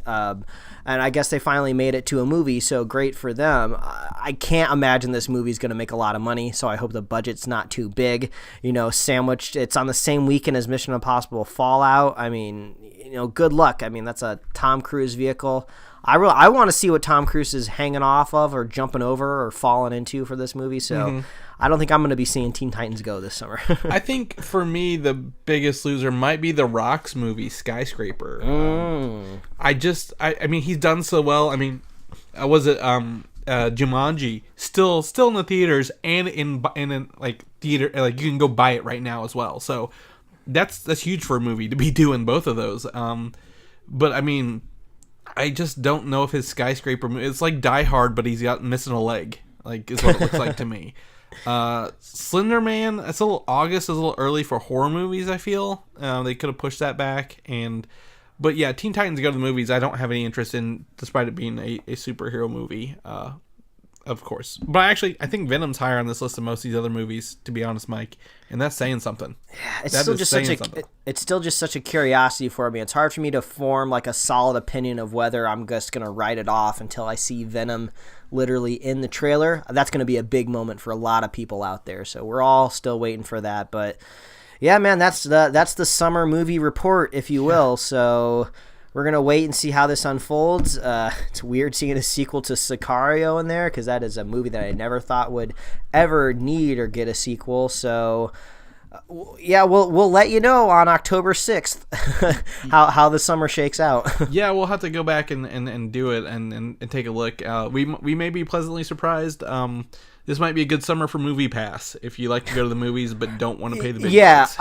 And I guess they finally made it to a movie, so great for them. I can't imagine this movie's going to make a lot of money, so I hope the budget's not too big. You know, sandwiched, it's on the same weekend as Mission Impossible Fallout. I mean, you know, good luck. I mean, that's a Tom Cruise vehicle. I want to see what Tom Cruise is hanging off of or jumping over or falling into for this movie, so I don't think I'm going to be seeing Teen Titans Go this summer. I think for me, the biggest loser might be The Rock's movie, Skyscraper. I mean, he's done so well. I mean, was it Jumanji? Still in the theaters and in like theater, like you can go buy it right now as well. So that's huge for a movie to be doing both of those. But I mean, I just don't know if his Skyscraper movie, it's like Die Hard, but he's missing a leg, like is what it looks like to me. Slender Man, it's a little August is a little early for horror movies, I feel. They could have pushed that back. But yeah, Teen Titans Go to the movies, I don't have any interest in, despite it being a superhero movie, of course. But I think Venom's higher on this list than most of these other movies, to be honest, Mike. And that's saying something. Yeah, it's still just such a curiosity for me. It's hard for me to form like a solid opinion of whether I'm just going to write it off until I see Venom literally in the trailer. That's going to be a big moment for a lot of people out there. So we're all still waiting for that. But yeah, man, that's the summer movie report, if you will. So we're going to wait and see how this unfolds. It's weird seeing a sequel to Sicario in there, because that is a movie that I never thought would ever need or get a sequel. So yeah, we'll let you know on October 6th how the summer shakes out. Yeah, we'll have to go back and do it and take a look. We may be pleasantly surprised. This might be a good summer for Movie Pass if you like to go to the movies but don't want to pay the big price.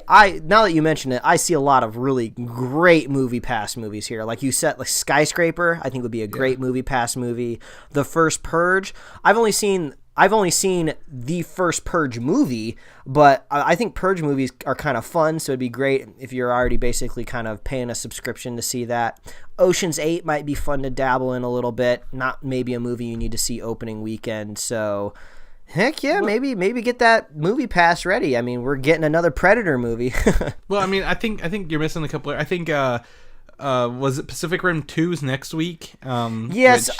I now that you mention it, I see a lot of really great Movie Pass movies here. Like you said, like Skyscraper, I think would be a great Movie Pass movie. The First Purge, I've only seen the first Purge movie, but I think Purge movies are kind of fun, so it'd be great if you're already basically kind of paying a subscription to see that. Ocean's 8 might be fun to dabble in a little bit, not maybe a movie you need to see opening weekend, so heck yeah, maybe get that Movie Pass ready. I mean, we're getting another Predator movie. Well, I mean, I think you're missing a couple. I think was it Pacific Rim 2's next week? Yes,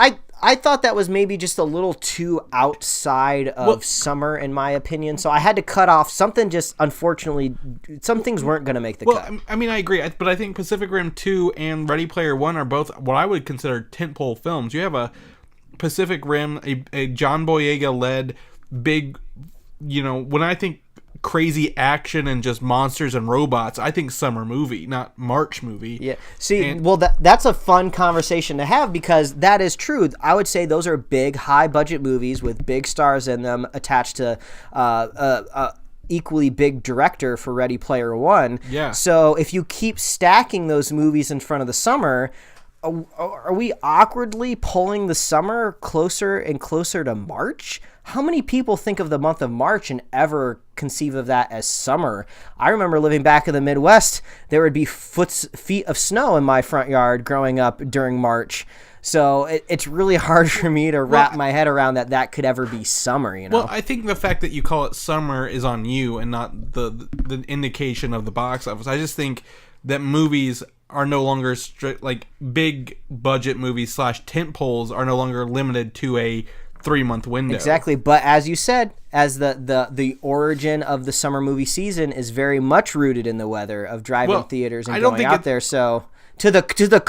I thought that was maybe just a little too outside of summer, in my opinion. So I had to cut off something. Just unfortunately, some things weren't going to make the cut. I mean, I agree, but I think Pacific Rim 2 and Ready Player One are both what I would consider tentpole films. You have a Pacific Rim, a John Boyega led big, when I think crazy action and just monsters and robots, I think summer movie, not March movie. Yeah. See, that's a fun conversation to have, because that is true. I would say those are big, high budget movies with big stars in them attached to equally big director for Ready Player One. Yeah. So if you keep stacking those movies in front of the summer, are we awkwardly pulling the summer closer and closer to March? How many people think of the month of March and ever conceive of that as summer? I remember living back in the Midwest, there would be feet of snow in my front yard growing up during March. So it's really hard for me to wrap my head around that could ever be summer, Well, I think the fact that you call it summer is on you and not the indication of the box office. I just think that movies are no longer strict, like big budget movies / tentpoles are no longer limited to a 3-month window. Exactly, but as you said, as the origin of the summer movie season is very much rooted in the weather of driving theaters and going out there. So to the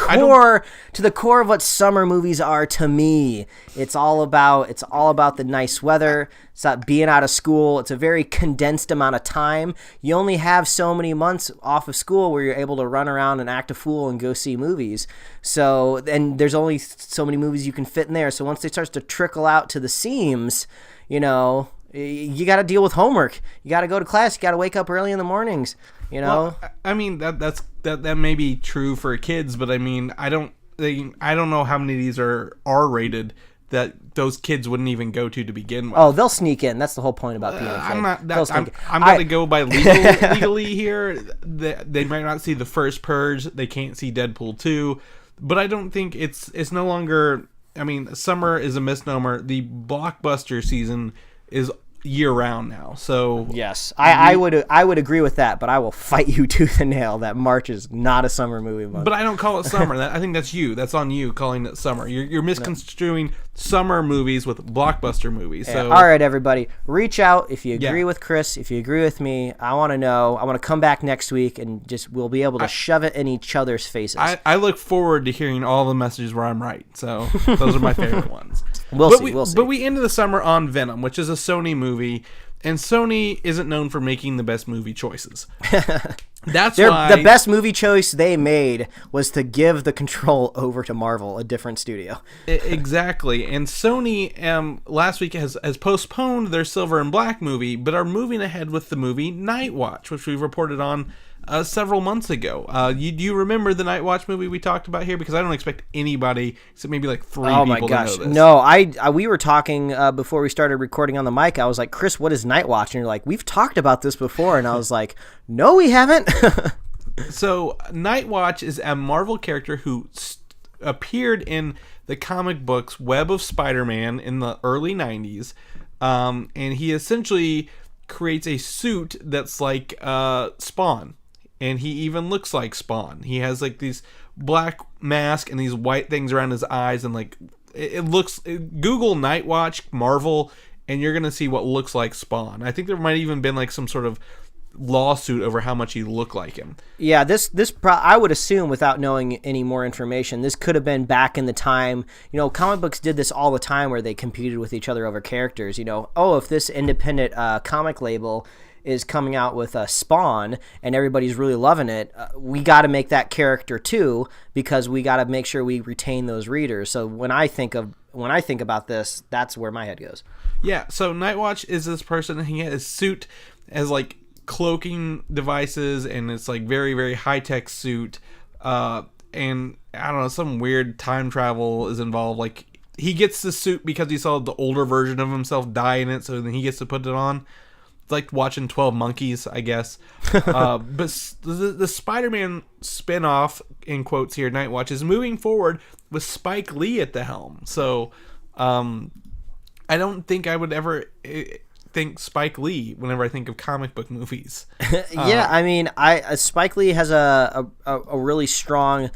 core of what summer movies are to me, it's all about the nice weather. It's not being out of school. It's a very condensed amount of time. You only have so many months off of school where you're able to run around and act a fool and go see movies. So, and there's only so many movies you can fit in there. So once it starts to trickle out to the seams, you got to deal with homework. You got to go to class. You got to wake up early in the mornings. Well, I mean that may be true for kids, but I mean I don't know how many of these are R-rated that those kids wouldn't even go to begin with. Oh, they'll sneak in. That's the whole point about being a kid. I'm going to go by legally here. They might not see the first Purge. They can't see Deadpool 2. But I don't think it's no longer... I mean, summer is a misnomer. The blockbuster season is year-round now. So yes, I would agree with that, but I will fight you tooth and nail that March is not a summer movie month. But I don't call it summer. I think that's you. That's on you calling it summer. You're misconstruing summer movies with blockbuster movies. So all right, everybody, reach out if you agree with Chris. If you agree with me, I want to know. I want to come back next week and we'll be able to shove it in each other's faces. I look forward to hearing all the messages where I'm right. So those are my favorite ones. We'll see. But we ended the summer on Venom, which is a Sony movie, and Sony isn't known for making the best movie choices. That's why the best movie choice they made was to give the control over to Marvel, a different studio. Exactly. And Sony last week has postponed their Silver and Black movie, but are moving ahead with the movie Nightwatch, which we reported on several months ago. Do you remember the Nightwatch movie we talked about here? Because I don't expect anybody, except maybe like 3 people to know this. No, we were talking before we started recording on the mic. I was like, Chris, what is Nightwatch? And you're like, we've talked about this before. And I was like, no, we haven't. So Nightwatch is a Marvel character who appeared in the comic books Web of Spider-Man in the early 90s. And he essentially creates a suit that's like Spawn. And he even looks like Spawn. He has like these black mask and these white things around his eyes, and like it looks. Google Nightwatch Marvel, and you're gonna see what looks like Spawn. I think there might even been like some sort of lawsuit over how much he looked like him. Yeah, I would assume, without knowing any more information, this could have been back in the time. Comic books did this all the time, where they competed with each other over characters. If this independent comic label is coming out with a Spawn and everybody's really loving it, we got to make that character too, because we got to make sure we retain those readers. So when I think about this, that's where my head goes. Yeah, so Nightwatch is this person. He has a suit as like cloaking devices, and it's like very, very high-tech suit. And I don't know, some weird time travel is involved. Like, he gets the suit because he saw the older version of himself die in it, so then he gets to put it on. It's like watching 12 Monkeys, I guess. But the Spider-Man spin-off, in quotes here, Nightwatch, is moving forward with Spike Lee at the helm. So I don't think I would ever think Spike Lee whenever I think of comic book movies. Yeah, I mean, Spike Lee has a really strong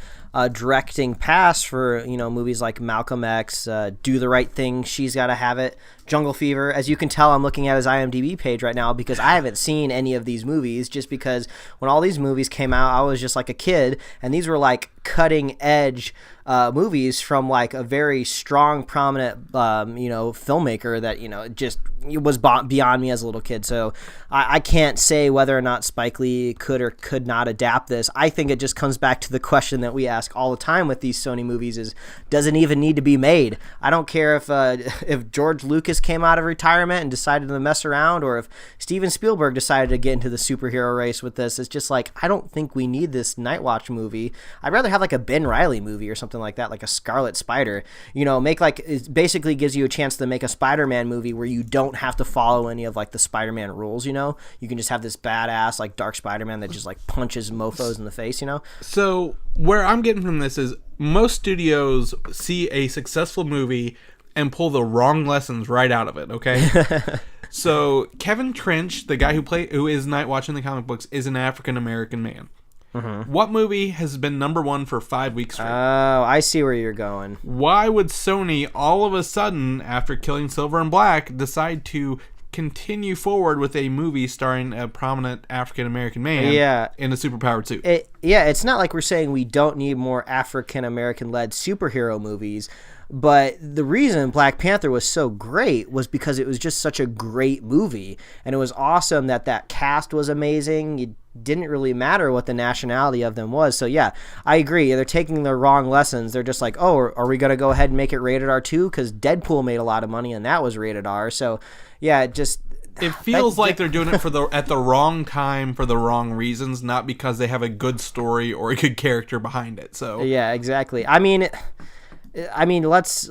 directing past for, movies like Malcolm X, Do the Right Thing, She's Gotta Have It, Jungle Fever. As you can tell, I'm looking at his IMDb page right now because I haven't seen any of these movies, just because when all these movies came out, I was just like a kid, and these were like cutting edge movies from like a very strong, prominent, filmmaker that, just was beyond me as a little kid. So I can't say whether or not Spike Lee could or could not adapt this. I think it just comes back to the question that we ask all the time with these Sony movies is, does it even need to be made? I don't care if George Lucas came out of retirement and decided to mess around, or if Steven Spielberg decided to get into the superhero race with this. It's just like, I don't think we need this Nightwatch movie. I'd rather have like a Ben Reilly movie or something like that, like a Scarlet Spider. Make like, it basically gives you a chance to make a Spider-Man movie where you don't have to follow any of like the Spider-Man rules. You can just have this badass like dark Spider-Man that just like punches mofos in the face. So where I'm getting from this is most studios see a successful movie and pull the wrong lessons right out of it. Okay. So Kevin Trench, the guy who is Nightwatch in the comic books, is an African American man. Mm-hmm. What movie has been number one for 5 weeks straight? Oh, I see where you're going. Why would Sony all of a sudden, after killing Silver and Black, decide to continue forward with a movie starring a prominent African American man in a superpowered suit? It's not like we're saying we don't need more African American led superhero movies. But the reason Black Panther was so great was because it was just such a great movie. And it was awesome that cast was amazing. It didn't really matter what the nationality of them was. So, yeah, I agree. They're taking the wrong lessons. They're just like, oh, are we going to go ahead and make it rated R too? Because Deadpool made a lot of money and that was rated R. So, yeah, it feels like they're doing it at the wrong time for the wrong reasons, not because they have a good story or a good character behind it. So yeah, exactly. I mean, let's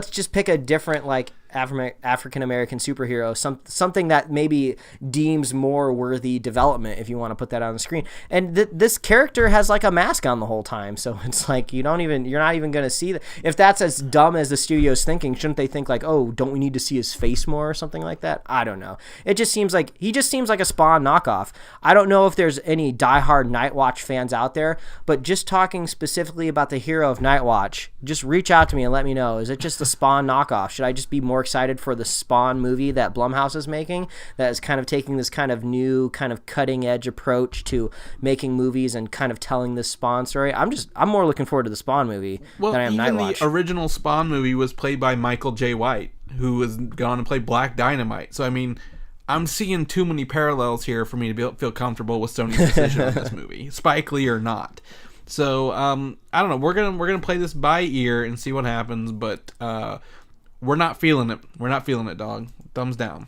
just pick a different like African American superhero, something that maybe deems more worthy development, if you want to put that on the screen. And this character has like a mask on the whole time, so it's like you're not even going to see that. If that's as dumb as the studio's thinking, shouldn't they think like, oh, don't we need to see his face more or something like that? I don't know. He just seems like a Spawn knockoff. I don't know if there's any diehard Nightwatch fans out there, but just talking specifically about the hero of Nightwatch, just reach out to me and let me know. Is it just a Spawn knockoff? Should I just be more excited for the Spawn movie that Blumhouse is making, that is kind of taking this kind of new, kind of cutting edge approach to making movies and kind of telling this Spawn story? I'm more looking forward to the Spawn movie than I am Nightwatch. Well, even the original Spawn movie was played by Michael J. White, who was gone to play Black Dynamite. So, I mean, I'm seeing too many parallels here for me to feel comfortable with Sony's decision on this movie, Spike Lee or not. So, I don't know. We're gonna play this by ear and see what happens, but we're not feeling it. We're not feeling it, dog. Thumbs down.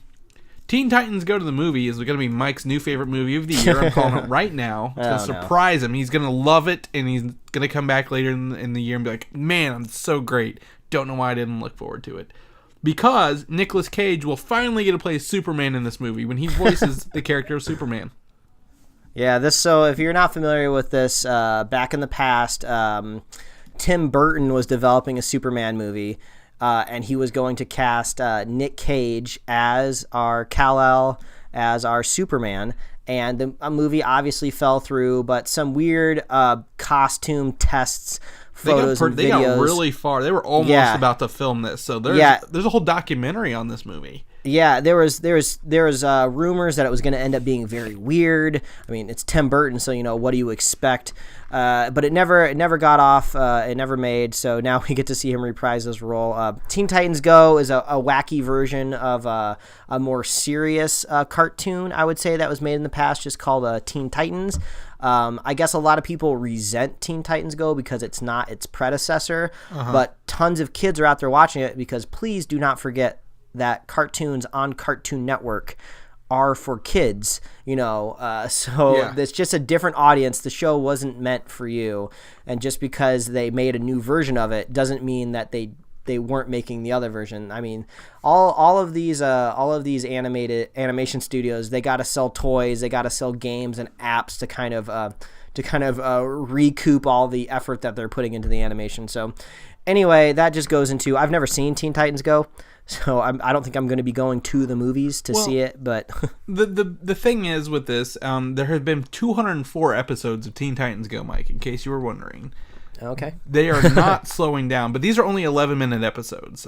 Teen Titans Go to the Movie is going to be Mike's new favorite movie of the year. I'm calling it right now. It's going to surprise him. He's going to love it, and he's going to come back later in the year and be like, man, it's so great. Don't know why I didn't look forward to it. Because Nicolas Cage will finally get to play Superman in this movie when he voices the character of Superman. Yeah, so if you're not familiar with this, back in the past, Tim Burton was developing a Superman movie. And he was going to cast Nick Cage as our Kal-El, as our Superman. And the movie obviously fell through, but some weird costume tests, photos, and videos. They got really far. They were almost about to film this. So there's a whole documentary on this movie. Yeah, there was rumors that it was going to end up being very weird. I mean, it's Tim Burton, so what do you expect? But it never got off. It never made. So now we get to see him reprise his role. Teen Titans Go is a wacky version of a more serious cartoon, I would say, that was made in the past, just called Teen Titans. I guess a lot of people resent Teen Titans Go because it's not its predecessor, but tons of kids are out there watching it because please do not forget that cartoons on Cartoon Network are for kids, it's just a different audience. The show wasn't meant for you, and just because they made a new version of it doesn't mean that they weren't making the other version. I mean, all of these animation studios, they got to sell toys, they got to sell games and apps to kind of recoup all the effort that they're putting into the animation. So anyway, that just goes into, I've never seen Teen Titans Go. So I don't think I'm going to be going to the movies to see it, but the thing is with this, there have been 204 episodes of Teen Titans Go, Mike, in case you were wondering. Okay. They are not slowing down, but these are only 11-minute episodes,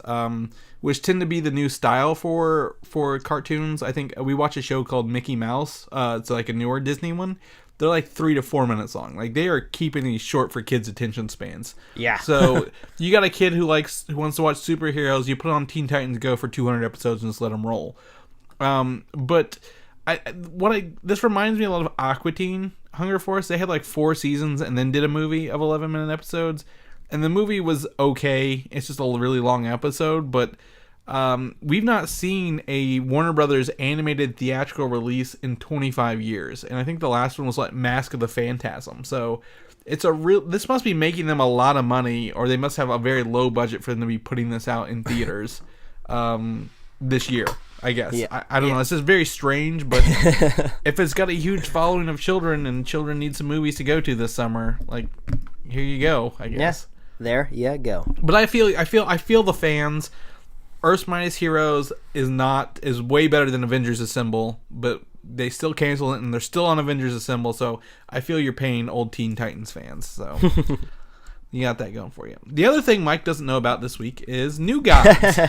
which tend to be the new style for cartoons. I think we watch a show called Mickey Mouse. It's like a newer Disney one. They're like 3 to 4 minutes long. Like, they are keeping these short for kids' attention spans. Yeah. So you got a kid who wants to watch superheroes. You put on Teen Titans Go for 200 episodes and just let them roll. But this reminds me a lot of Aqua Teen Hunger Force. They had like 4 seasons and then did a movie of 11-minute episodes, and the movie was okay. It's just a really long episode, but we've not seen a Warner Brothers animated theatrical release in 25 years, and I think the last one was like Mask of the Phantasm. So this must be making them a lot of money, or they must have a very low budget for them to be putting this out in theaters this year, I guess. Yeah. I don't know. This is very strange, but if it's got a huge following of children and children need some movies to go to this summer, like, here you go, I guess. Yeah, there you go. But I feel the fans. Earth's Mightiest Heroes is way better than Avengers Assemble, but they still cancel it and they're still on Avengers Assemble, so I feel you're paying old Teen Titans fans, so you got that going for you. The other thing Mike doesn't know about this week is New Gods.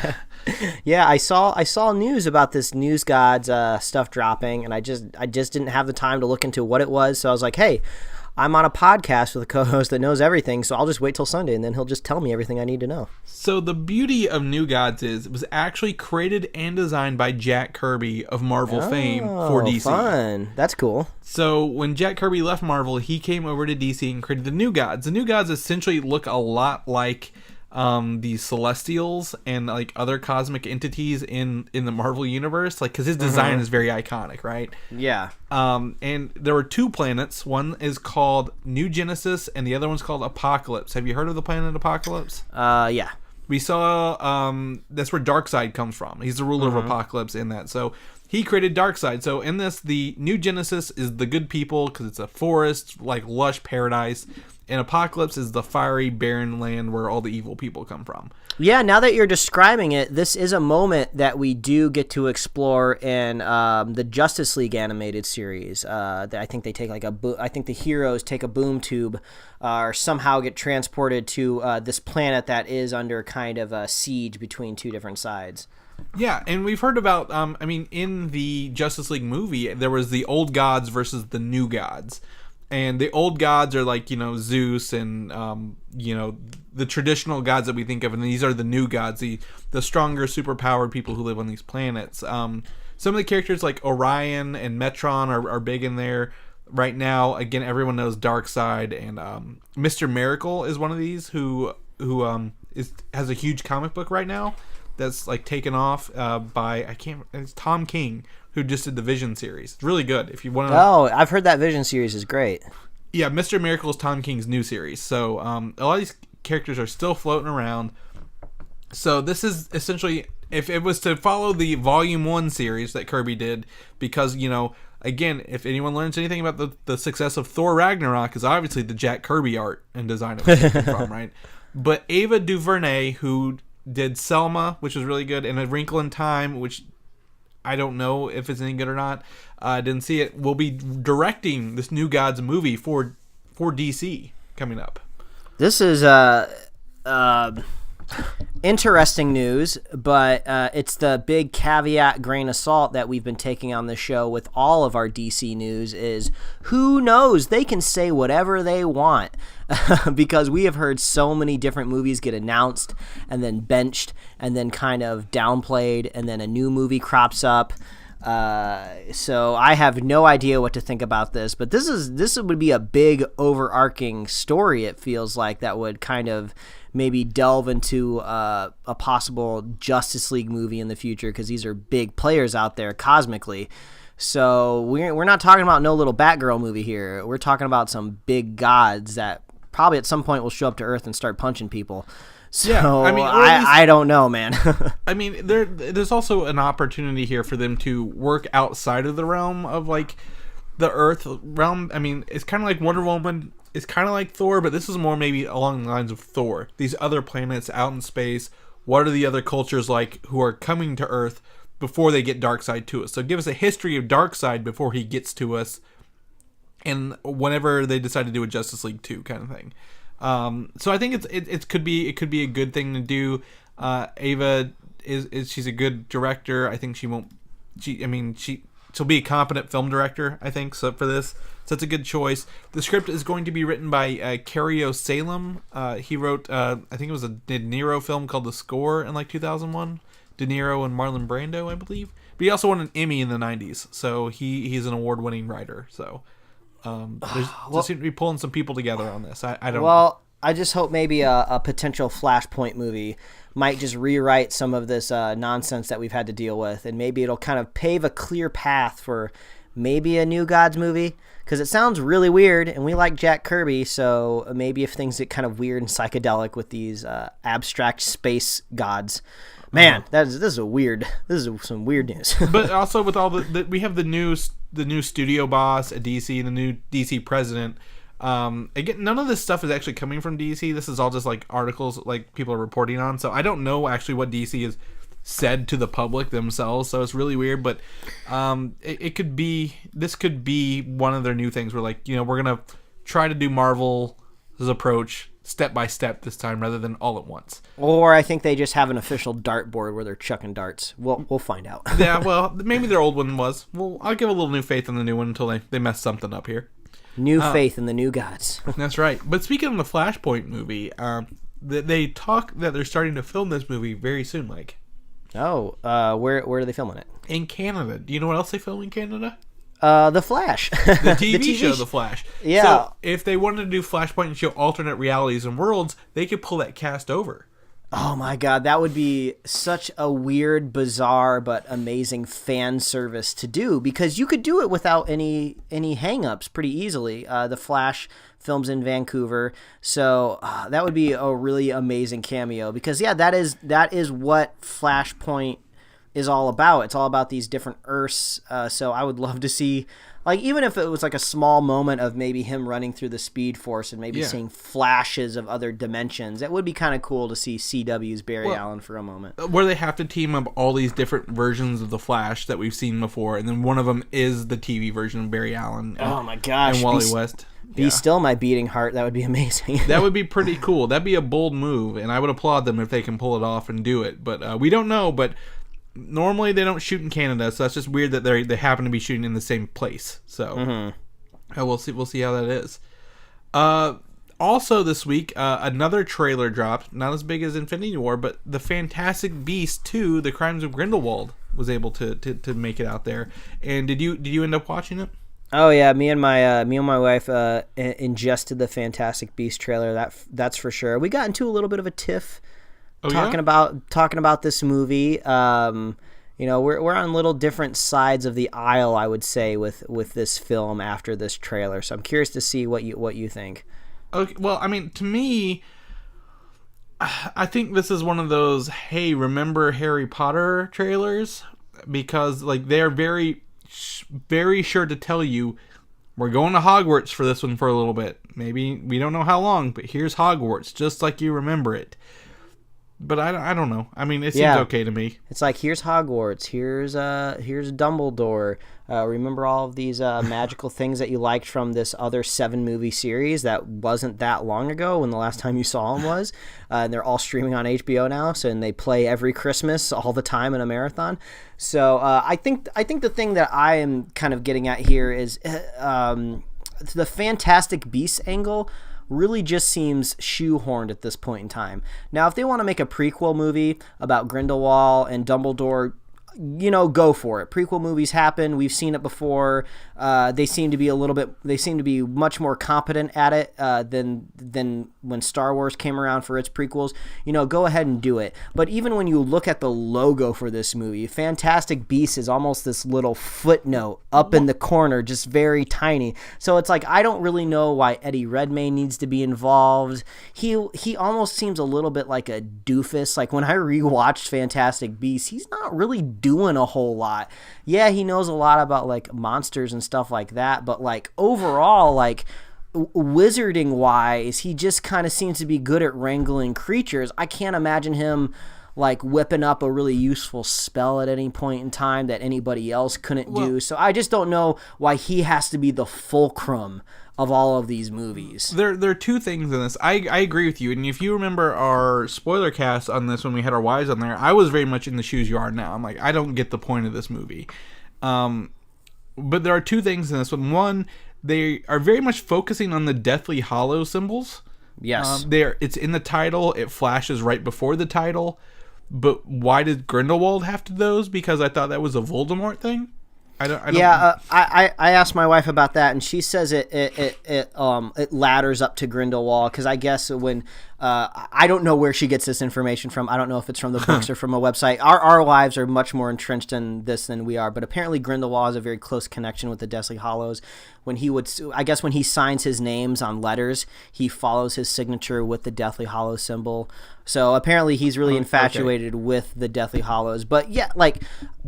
Yeah, I saw news about this News Gods stuff dropping, and I just didn't have the time to look into what it was, so I was like, hey, I'm on a podcast with a co-host that knows everything, so I'll just wait till Sunday, and then he'll just tell me everything I need to know. So the beauty of New Gods is it was actually created and designed by Jack Kirby of Marvel fame for DC. Fun. That's cool. So when Jack Kirby left Marvel, he came over to DC and created the New Gods. The New Gods essentially look a lot like the Celestials and like other cosmic entities in the Marvel universe, like, because his design is very iconic, right? Yeah. And there were 2 planets. One is called New Genesis, and the other one's called Apocalypse. Have you heard of the planet Apocalypse? Yeah. We saw that's where Darkseid comes from. He's the ruler of Apocalypse in that. So he created Darkseid. So in this, the New Genesis is the good people because it's a forest, like lush paradise. And Apocalypse is the fiery, barren land where all the evil people come from. Yeah, now that you're describing it, this is a moment that we do get to explore in the Justice League animated series. I think they take I think the heroes take a boom tube or somehow get transported to this planet that is under kind of a siege between 2 different sides. Yeah, and we've heard about, in the Justice League movie, there was the old gods versus the new gods. And the old gods are like, Zeus and, the traditional gods that we think of. And these are the new gods, the stronger, superpowered people who live on these planets. Some of the characters like Orion and Metron are big in there right now. Again, everyone knows Darkseid. And Mr. Miracle is one of these who has a huge comic book right now that's like taken off by, it's Tom King, who just did the Vision series. It's really good. If you want to. Oh, I've heard that Vision series is great. Yeah, Mr. Miracle is Tom King's new series. So a lot of these characters are still floating around. So this is essentially, if it was to follow the Volume 1 series that Kirby did, because, again, if anyone learns anything about the success of Thor Ragnarok, is obviously the Jack Kirby art and design of it from, right? But Ava DuVernay, who did Selma, which was really good, and A Wrinkle in Time, which I don't know if it's any good or not. I didn't see it. Will be directing this New Gods movie for DC coming up. This is interesting news, but it's the big caveat grain of salt that we've been taking on the show with all of our DC news is who knows? They can say whatever they want because we have heard so many different movies get announced and then benched and then kind of downplayed and then a new movie crops up. So I have no idea what to think about this, but this would be a big overarching story. It feels like that would kind of maybe delve into a possible Justice League movie in the future because these are big players out there cosmically. So we're not talking about no little Batgirl movie here. We're talking about some big gods that probably at some point will show up to Earth and start punching people. So yeah, I don't know, man. I mean, there's also an opportunity here for them to work outside of the realm of like the Earth realm. I mean, it's kind of like Wonder Woman. It's kind of like Thor, but this is more maybe along the lines of Thor. These other planets out in space. What are the other cultures like who are coming to Earth before they get Darkseid to us? So give us a history of Darkseid before he gets to us, and whenever they decide to do a Justice League 2 kind of thing. So I think it could be a good thing to do. Ava is she's a good director. I think she'll be a competent film director, I think, so for this. So it's a good choice. The script is going to be written by Cario Salem. He wrote, I think it was a De Niro film called The Score in like 2001. De Niro and Marlon Brando, I believe. But he also won an Emmy in the 90s, so he's an award-winning they seem to be pulling some people together on this. I don't know. Well, I just hope maybe a potential Flashpoint movie might just rewrite some of this nonsense that we've had to deal with, and maybe it'll kind of pave a clear path for maybe a New Gods movie, because it sounds really weird, and we like Jack Kirby, so maybe if things get kind of weird and psychedelic with these abstract space gods. Man, this is some weird news. But also with all we have the new studio boss at DC and the new DC president. Again, none of this stuff is actually coming from DC. This is all just like articles like people are reporting on. So I don't know actually what DC has said to the public themselves. So it's really weird. But this could be one of their new things. Where like, we're gonna try to do Marvel's approach step by step this time rather than all at once. Or I think they just have an official dartboard where they're chucking darts. We'll find out. Yeah, well, maybe their old one was. Well, I'll give a little new faith in the new one until they mess something up here. New faith in the new gods. That's right. But speaking of the Flashpoint movie, they talk that they're starting to film this movie very soon, Mike. Oh, where are they filming it? In Canada. Do you know what else they film in Canada? The Flash. The TV show, The Flash. Yeah. So if they wanted to do Flashpoint and show alternate realities and worlds, they could pull that cast over. Oh my God, that would be such a weird, bizarre, but amazing fan service to do, because you could do it without any hang-ups pretty easily. The Flash films in Vancouver, so that would be a really amazing cameo, because that is what Flashpoint is all about. It's all about these different Earths, so I would love to see, like, even if it was like a small moment of maybe him running through the Speed Force and maybe seeing flashes of other dimensions. It would be kind of cool to see CW's Barry Allen for a moment. Where they have to team up all these different versions of the Flash that we've seen before, and then one of them is the TV version of Barry Allen. Oh my gosh. And Wally West. Be still my beating heart. That would be amazing. That would be pretty cool. That'd be a bold move, and I would applaud them if they can pull it off and do it. But we don't know, but normally they don't shoot in Canada, so that's just weird that they happen to be shooting in the same place. So we'll see how that is. Also this week, another trailer dropped, not as big as Infinity War, but the Fantastic Beasts 2: The Crimes of Grindelwald was able to make it out there. And did you end up watching it? Oh yeah, me and my wife ingested the Fantastic Beasts trailer. That's for sure. We got into a little bit of a tiff. Talking about this movie. We're on little different sides of the aisle, I would say, with this film after this trailer. So I'm curious to see what you think. Okay, well, I mean, to me, I think this is one of those, hey, remember Harry Potter trailers? Because like they're very, very sure to tell you, we're going to Hogwarts for this one for a little bit. Maybe we don't know how long, but here's Hogwarts, just like you remember it. But I don't know. I mean, it seems okay to me. It's like, here's Hogwarts, here's Dumbledore. Remember all of these magical things that you liked from this other 7-movie series that wasn't that long ago when the last time you saw them was. And they're all streaming on HBO now, and they play every Christmas all the time in a marathon. So I think the thing that I am kind of getting at here is the Fantastic Beasts angle really just seems shoehorned at this point in time. Now, if they want to make a prequel movie about Grindelwald and Dumbledore, go for it. Prequel movies happen. We've seen it before. They seem to be much more competent at it than when Star Wars came around for its prequels. Go ahead and do it. But even when you look at the logo for this movie, Fantastic Beasts is almost this little footnote up in the corner, just very tiny. So it's like, I don't really know why Eddie Redmayne needs to be involved. He almost seems a little bit like a doofus. Like when I rewatched Fantastic Beasts, he's not really doing a whole lot. Yeah, he knows a lot about like monsters and stuff like that, but like overall, like wizarding wise, he just kind of seems to be good at wrangling creatures. I can't imagine him like whipping up a really useful spell at any point in time that anybody else couldn't do. So I just don't know why he has to be the fulcrum of all of these movies. There are two things in this. I agree with you, and if you remember our spoiler cast on this when we had our wives on there, I was very much in the shoes you are now. I'm like, I don't get the point of this movie. But there are two things in this one. One, they are very much focusing on the Deathly Hollow symbols. Yes. It's in the title. It flashes right before the title. But why did Grindelwald have to those? Because I thought that was a Voldemort thing. I don't. I asked my wife about that, and she says it ladders up to Grindelwald, because I guess when I don't know where she gets this information from. I don't know if it's from the books or from a website. Our wives are much more entrenched in this than we are, but apparently Grindelwald has a very close connection with the Deathly Hallows. When he signs his names on letters, he follows his signature with the Deathly Hallows symbol. So apparently he's really infatuated with the Deathly Hallows. But yeah, like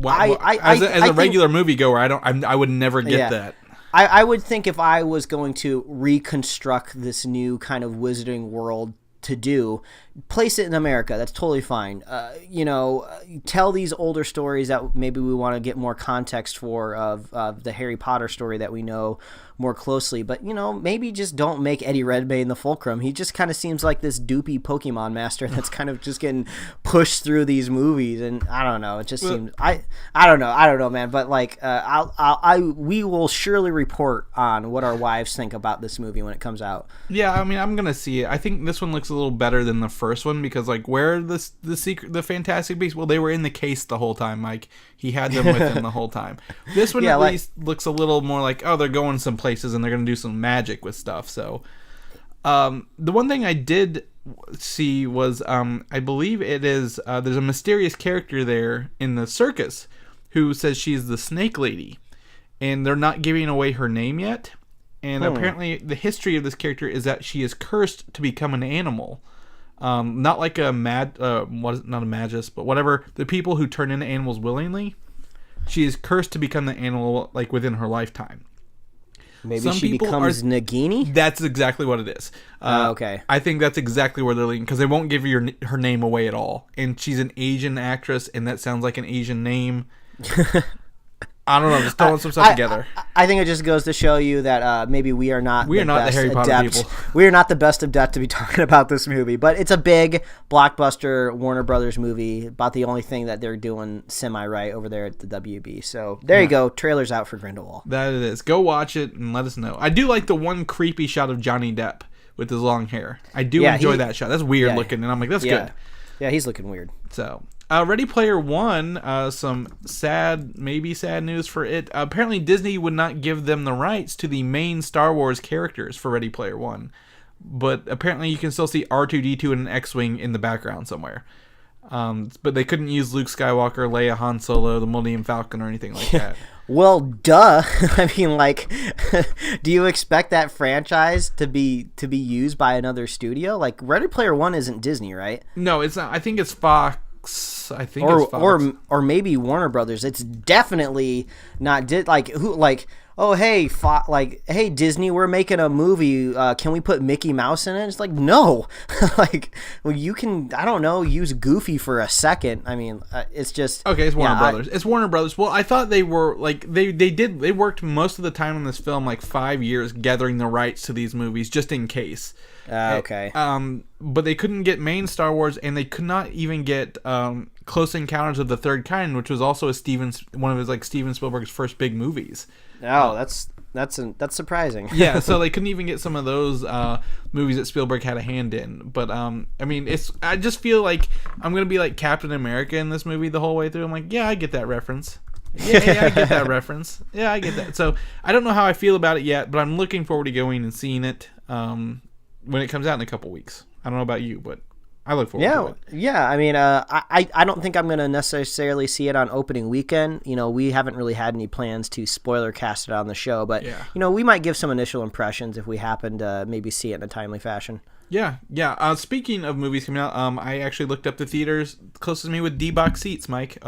as a regular moviegoer, I would never get that. I would think if I was going to reconstruct this new kind of wizarding world to do, place it in America. That's totally fine. Tell these older stories that maybe we want to get more context for of the Harry Potter story that we know more closely. But, maybe just don't make Eddie Redmayne the fulcrum. He just kind of seems like this doopy Pokemon master that's kind of just getting pushed through these movies. And I don't know. It just seems, I don't know, man. But like, we will surely report on what our wives think about this movie when it comes out. Yeah. I mean, I'm going to see it. I think this one looks a little better than the first one, because like, where are the Fantastic Beasts? Well, they were in the case the whole time, Mike. He had them with him the whole time. This one at least looks a little more like, oh, they're going some places and they're going to do some magic with stuff. So the one thing I did see was I believe it is there's a mysterious character there in the circus who says she's the Snake Lady, and they're not giving away her name yet. And apparently the history of this character is that she is cursed to become an animal. Not like a not a magus, but whatever, the people who turn into animals willingly. She is cursed to become the animal like within her lifetime. Maybe she becomes Nagini? That's exactly what it is. Okay. I think that's exactly where they're leading, because they won't give her name away at all. And she's an Asian actress, and that sounds like an Asian name. I don't know, just throwing some stuff together. I think it just goes to show you that maybe we are not the Harry Potter people. We are not the best of depth to be talking about this movie, but it's a big blockbuster Warner Brothers movie, about the only thing that they're doing semi-right over there at the WB. So there you go, trailer's out for Grindelwald. That it is. Go watch it and let us know. I do like the one creepy shot of Johnny Depp with his long hair. I do enjoy that shot. That's weird looking, and I'm like, that's good. Yeah, he's looking weird. So... Ready Player One, some sad news for it. Apparently Disney would not give them the rights to the main Star Wars characters for Ready Player One. But apparently you can still see R2-D2 and an X-Wing in the background somewhere. But they couldn't use Luke Skywalker, Leia, Han Solo, the Millennium Falcon, or anything like that. Well, duh. I mean, like, do you expect that franchise to be used by another studio? Like, Ready Player One isn't Disney, right? No, it's not. I think it's Fox. Or maybe Warner Brothers. It's definitely not hey Disney, we're making a movie. Can we put Mickey Mouse in it? It's like, no. Like, well, you can, I don't know, use Goofy for a second. I mean, it's just okay. It's Warner Brothers. It's Warner Brothers. Well, I thought they were like they worked most of the time on this film, like 5 years, gathering the rights to these movies just in case. Okay. But they couldn't get main Star Wars, and they could not even get Close Encounters of the Third Kind, which was also one of his like Steven Spielberg's first big movies. Oh, that's surprising. Yeah, so they couldn't even get some of those movies that Spielberg had a hand in. But I mean, I just feel like I'm gonna be like Captain America in this movie the whole way through. I'm like, yeah, I get that reference. Yeah, I get that reference. Yeah, I get that. So I don't know how I feel about it yet, but I'm looking forward to going and seeing it when it comes out in a couple weeks. I don't know about you, but I look forward to it. Yeah, I mean, I don't think I'm going to necessarily see it on opening weekend. We haven't really had any plans to spoiler cast it on the show, but, we might give some initial impressions if we happen to maybe see it in a timely fashion. Yeah. Speaking of movies coming out, I actually looked up the theaters closest to me with D-Box seats, Mike.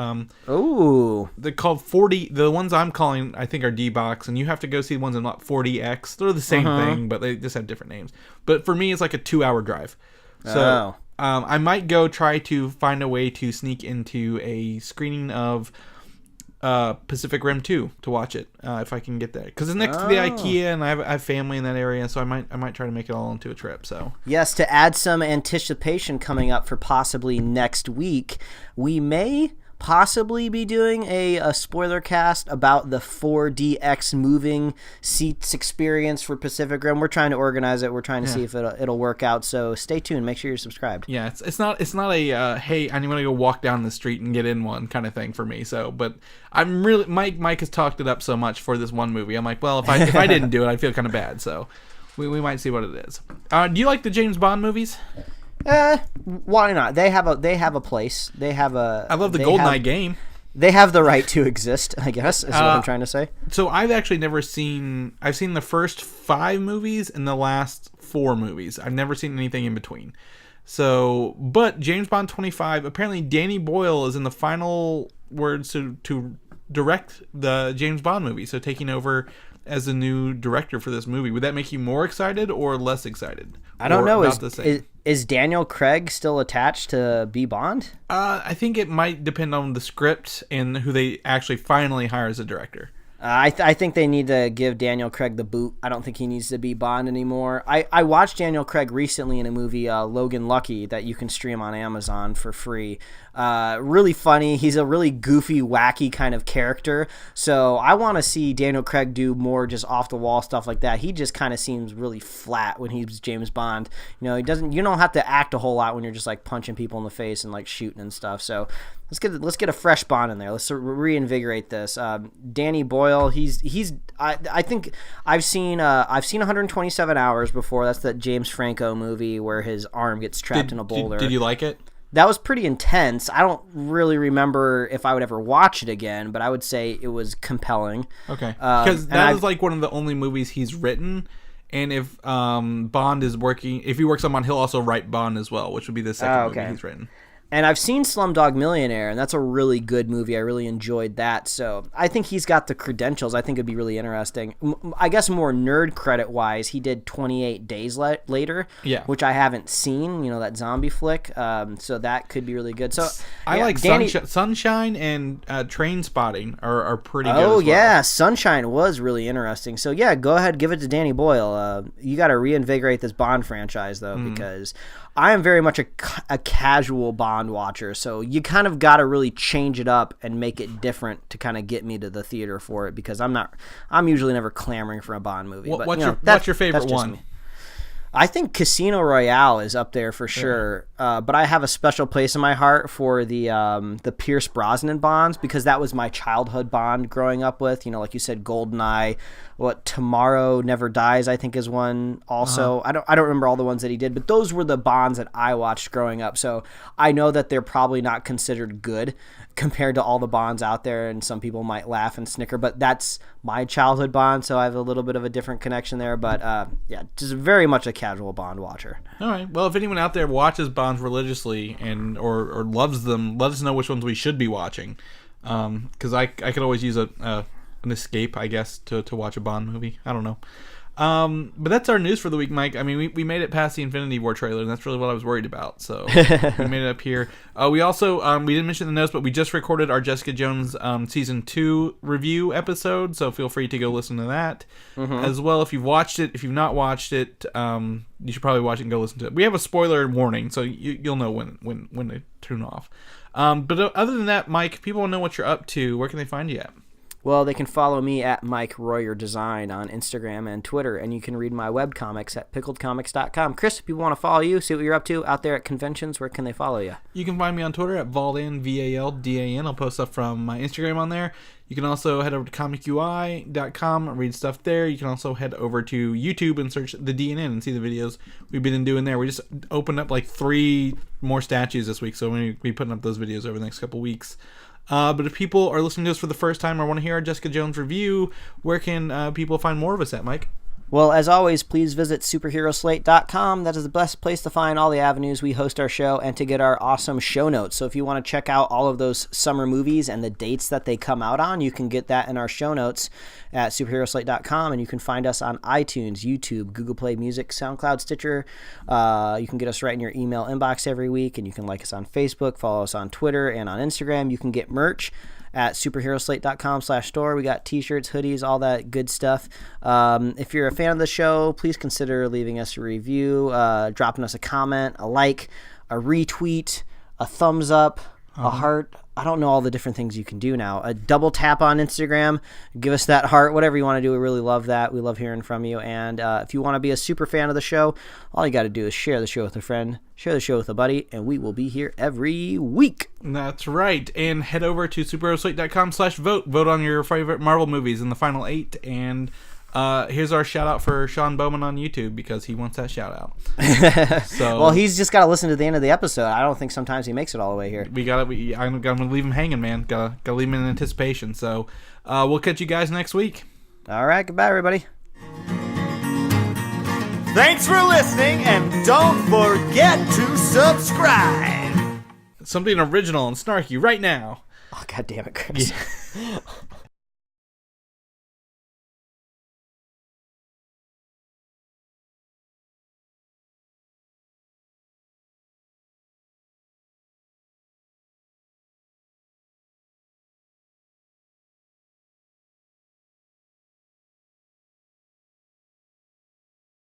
Ooh. They're called 40. The ones I'm calling, I think, are D-Box, and you have to go see the ones in 40X. They're the same thing, but they just have different names. But for me, it's like a 2-hour drive. So I might go try to find a way to sneak into a screening of Pacific Rim 2 to watch it if I can get there, because it's next to the IKEA, and I have family in that area, so I might try to make it all into a trip. So yes, to add some anticipation coming up for possibly next week, we may possibly be doing a spoiler cast about the 4DX moving seats experience for Pacific Rim. We're trying to organize it. We're trying to see if it'll work out. So stay tuned. Make sure you're subscribed. Yeah, it's not a hey, I'm gonna go walk down the street and get in one kind of thing for me. So, but I'm really Mike has talked it up so much for this one movie. I'm like, well, if I didn't do it, I'd feel kind of bad. So we might see what it is. Do you like the James Bond movies? Why not? They have a place. They have a. I love the GoldenEye game. They have the right to exist, I guess, is what I'm trying to say. So I've actually never seen. I've seen the first 5 movies and the last 4 movies. I've never seen anything in between. So, but James Bond 25. Apparently, Danny Boyle is in the final words to direct the James Bond movie. So taking over as the new director for this movie. Would that make you more excited or less excited? I don't know. Is Is Daniel Craig still attached to be Bond? I think it might depend on the script and who they actually finally hire as a director. I think they need to give Daniel Craig the boot. I don't think he needs to be Bond anymore. I watched Daniel Craig recently in a movie, Logan Lucky, that you can stream on Amazon for free. Really funny. He's a really goofy, wacky kind of character. So I want to see Daniel Craig do more just off-the-wall stuff like that. He just kind of seems really flat when he's James Bond. You know, you don't have to act a whole lot when you're just like punching people in the face and like shooting and stuff. So let's get a fresh Bond in there. Let's reinvigorate this. Danny Boyle, I think I've seen 127 Hours before. That's that James Franco movie where his arm gets trapped in a boulder. Did you like it? That was pretty intense. I don't really remember if I would ever watch it again, but I would say it was compelling. Okay, because that was like one of the only movies he's written. And if Bond is working, if he works on Bond, he'll also write Bond as well, which would be the second movie he's written. And I've seen Slumdog Millionaire, and that's a really good movie. I really enjoyed that. So I think he's got the credentials. I think it'd be really interesting. I guess more nerd credit-wise, he did 28 Days Later, which I haven't seen, that zombie flick. So that could be really good. So I like Sunshine and Train Spotting are pretty good as well. Yeah, Sunshine was really interesting. So yeah, go ahead, give it to Danny Boyle. You got to reinvigorate this Bond franchise, though, because I am very much a casual Bond watcher, so you kind of got to really change it up and make it different to kind of get me to the theater for it, because I'm usually never clamoring for a Bond movie. What's your favorite one? I think Casino Royale is up there for sure, but I have a special place in my heart for the Pierce Brosnan Bonds, because that was my childhood Bond growing up with. Like you said, GoldenEye. What Tomorrow Never Dies, I think, is one also. I don't remember all the ones that he did, but those were the Bonds that I watched growing up. So I know that they're probably not considered good compared to all the Bonds out there, and some people might laugh and snicker, but that's my childhood Bond, so I have a little bit of a different connection there. But yeah, just very much a casual Bond watcher. All right. Well, if anyone out there watches Bonds religiously or loves them, let us know which ones we should be watching, because I could always use an escape, I guess, to watch a Bond movie. I don't know. But that's our news for the week, Mike. I mean, we made it past the Infinity War trailer, and that's really what I was worried about. So we made it up here. We also, we didn't mention the notes, but we just recorded our Jessica Jones Season 2 review episode, so feel free to go listen to that. As well, if you've watched it. If you've not watched it, you should probably watch it and go listen to it. We have a spoiler warning, so you'll know when to turn off. But other than that, Mike, people want to know what you're up to. Where can they find you at? Well, they can follow me at Mike Royer Design on Instagram and Twitter, and you can read my webcomics at pickledcomics.com. Chris, if people want to follow you, see what you're up to out there at conventions, where can they follow you? You can find me on Twitter at Valdan, VALDAN. I'll post stuff from my Instagram on there. You can also head over to comicui.com, read stuff there. You can also head over to YouTube and search the DNN and see the videos we've been doing there. We just opened up like 3 more statues this week, so we're going to be putting up those videos over the next couple weeks. But if people are listening to us for the first time or want to hear our Jessica Jones review, where can people find more of us at, Mike? Well, as always, please visit superheroslate.com. That is the best place to find all the avenues we host our show and to get our awesome show notes. So if you want to check out all of those summer movies and the dates that they come out on, you can get that in our show notes at superheroslate.com, and you can find us on iTunes, YouTube, Google Play Music, SoundCloud, Stitcher. You can get us right in your email inbox every week, and you can like us on Facebook, follow us on Twitter and on Instagram. You can get merch at superheroslate.com/store. We got t-shirts, hoodies, all that good stuff. If you're a fan of the show, please consider leaving us a review, dropping us a comment, a like, a retweet, a thumbs up, a heart. I don't know all the different things you can do now. A double tap on Instagram, give us that heart, whatever you want to do. We really love that. We love hearing from you. And if you want to be a super fan of the show, all you got to do is share the show with a friend, share the show with a buddy, and we will be here every week. That's right. And head over to superheroslate.com/vote. Vote on your favorite Marvel movies in the final 8. And here's our shout out for Sean Bowman on YouTube because he wants that shout out. So well, he's just got to listen to the end of the episode. I don't think sometimes he makes it all the way here. I'm gonna leave him hanging, man. Gotta leave him in anticipation. So we'll catch you guys next week. All right, goodbye, everybody. Thanks for listening, and don't forget to subscribe. Something original and snarky right now. Oh, God damn it, Chris.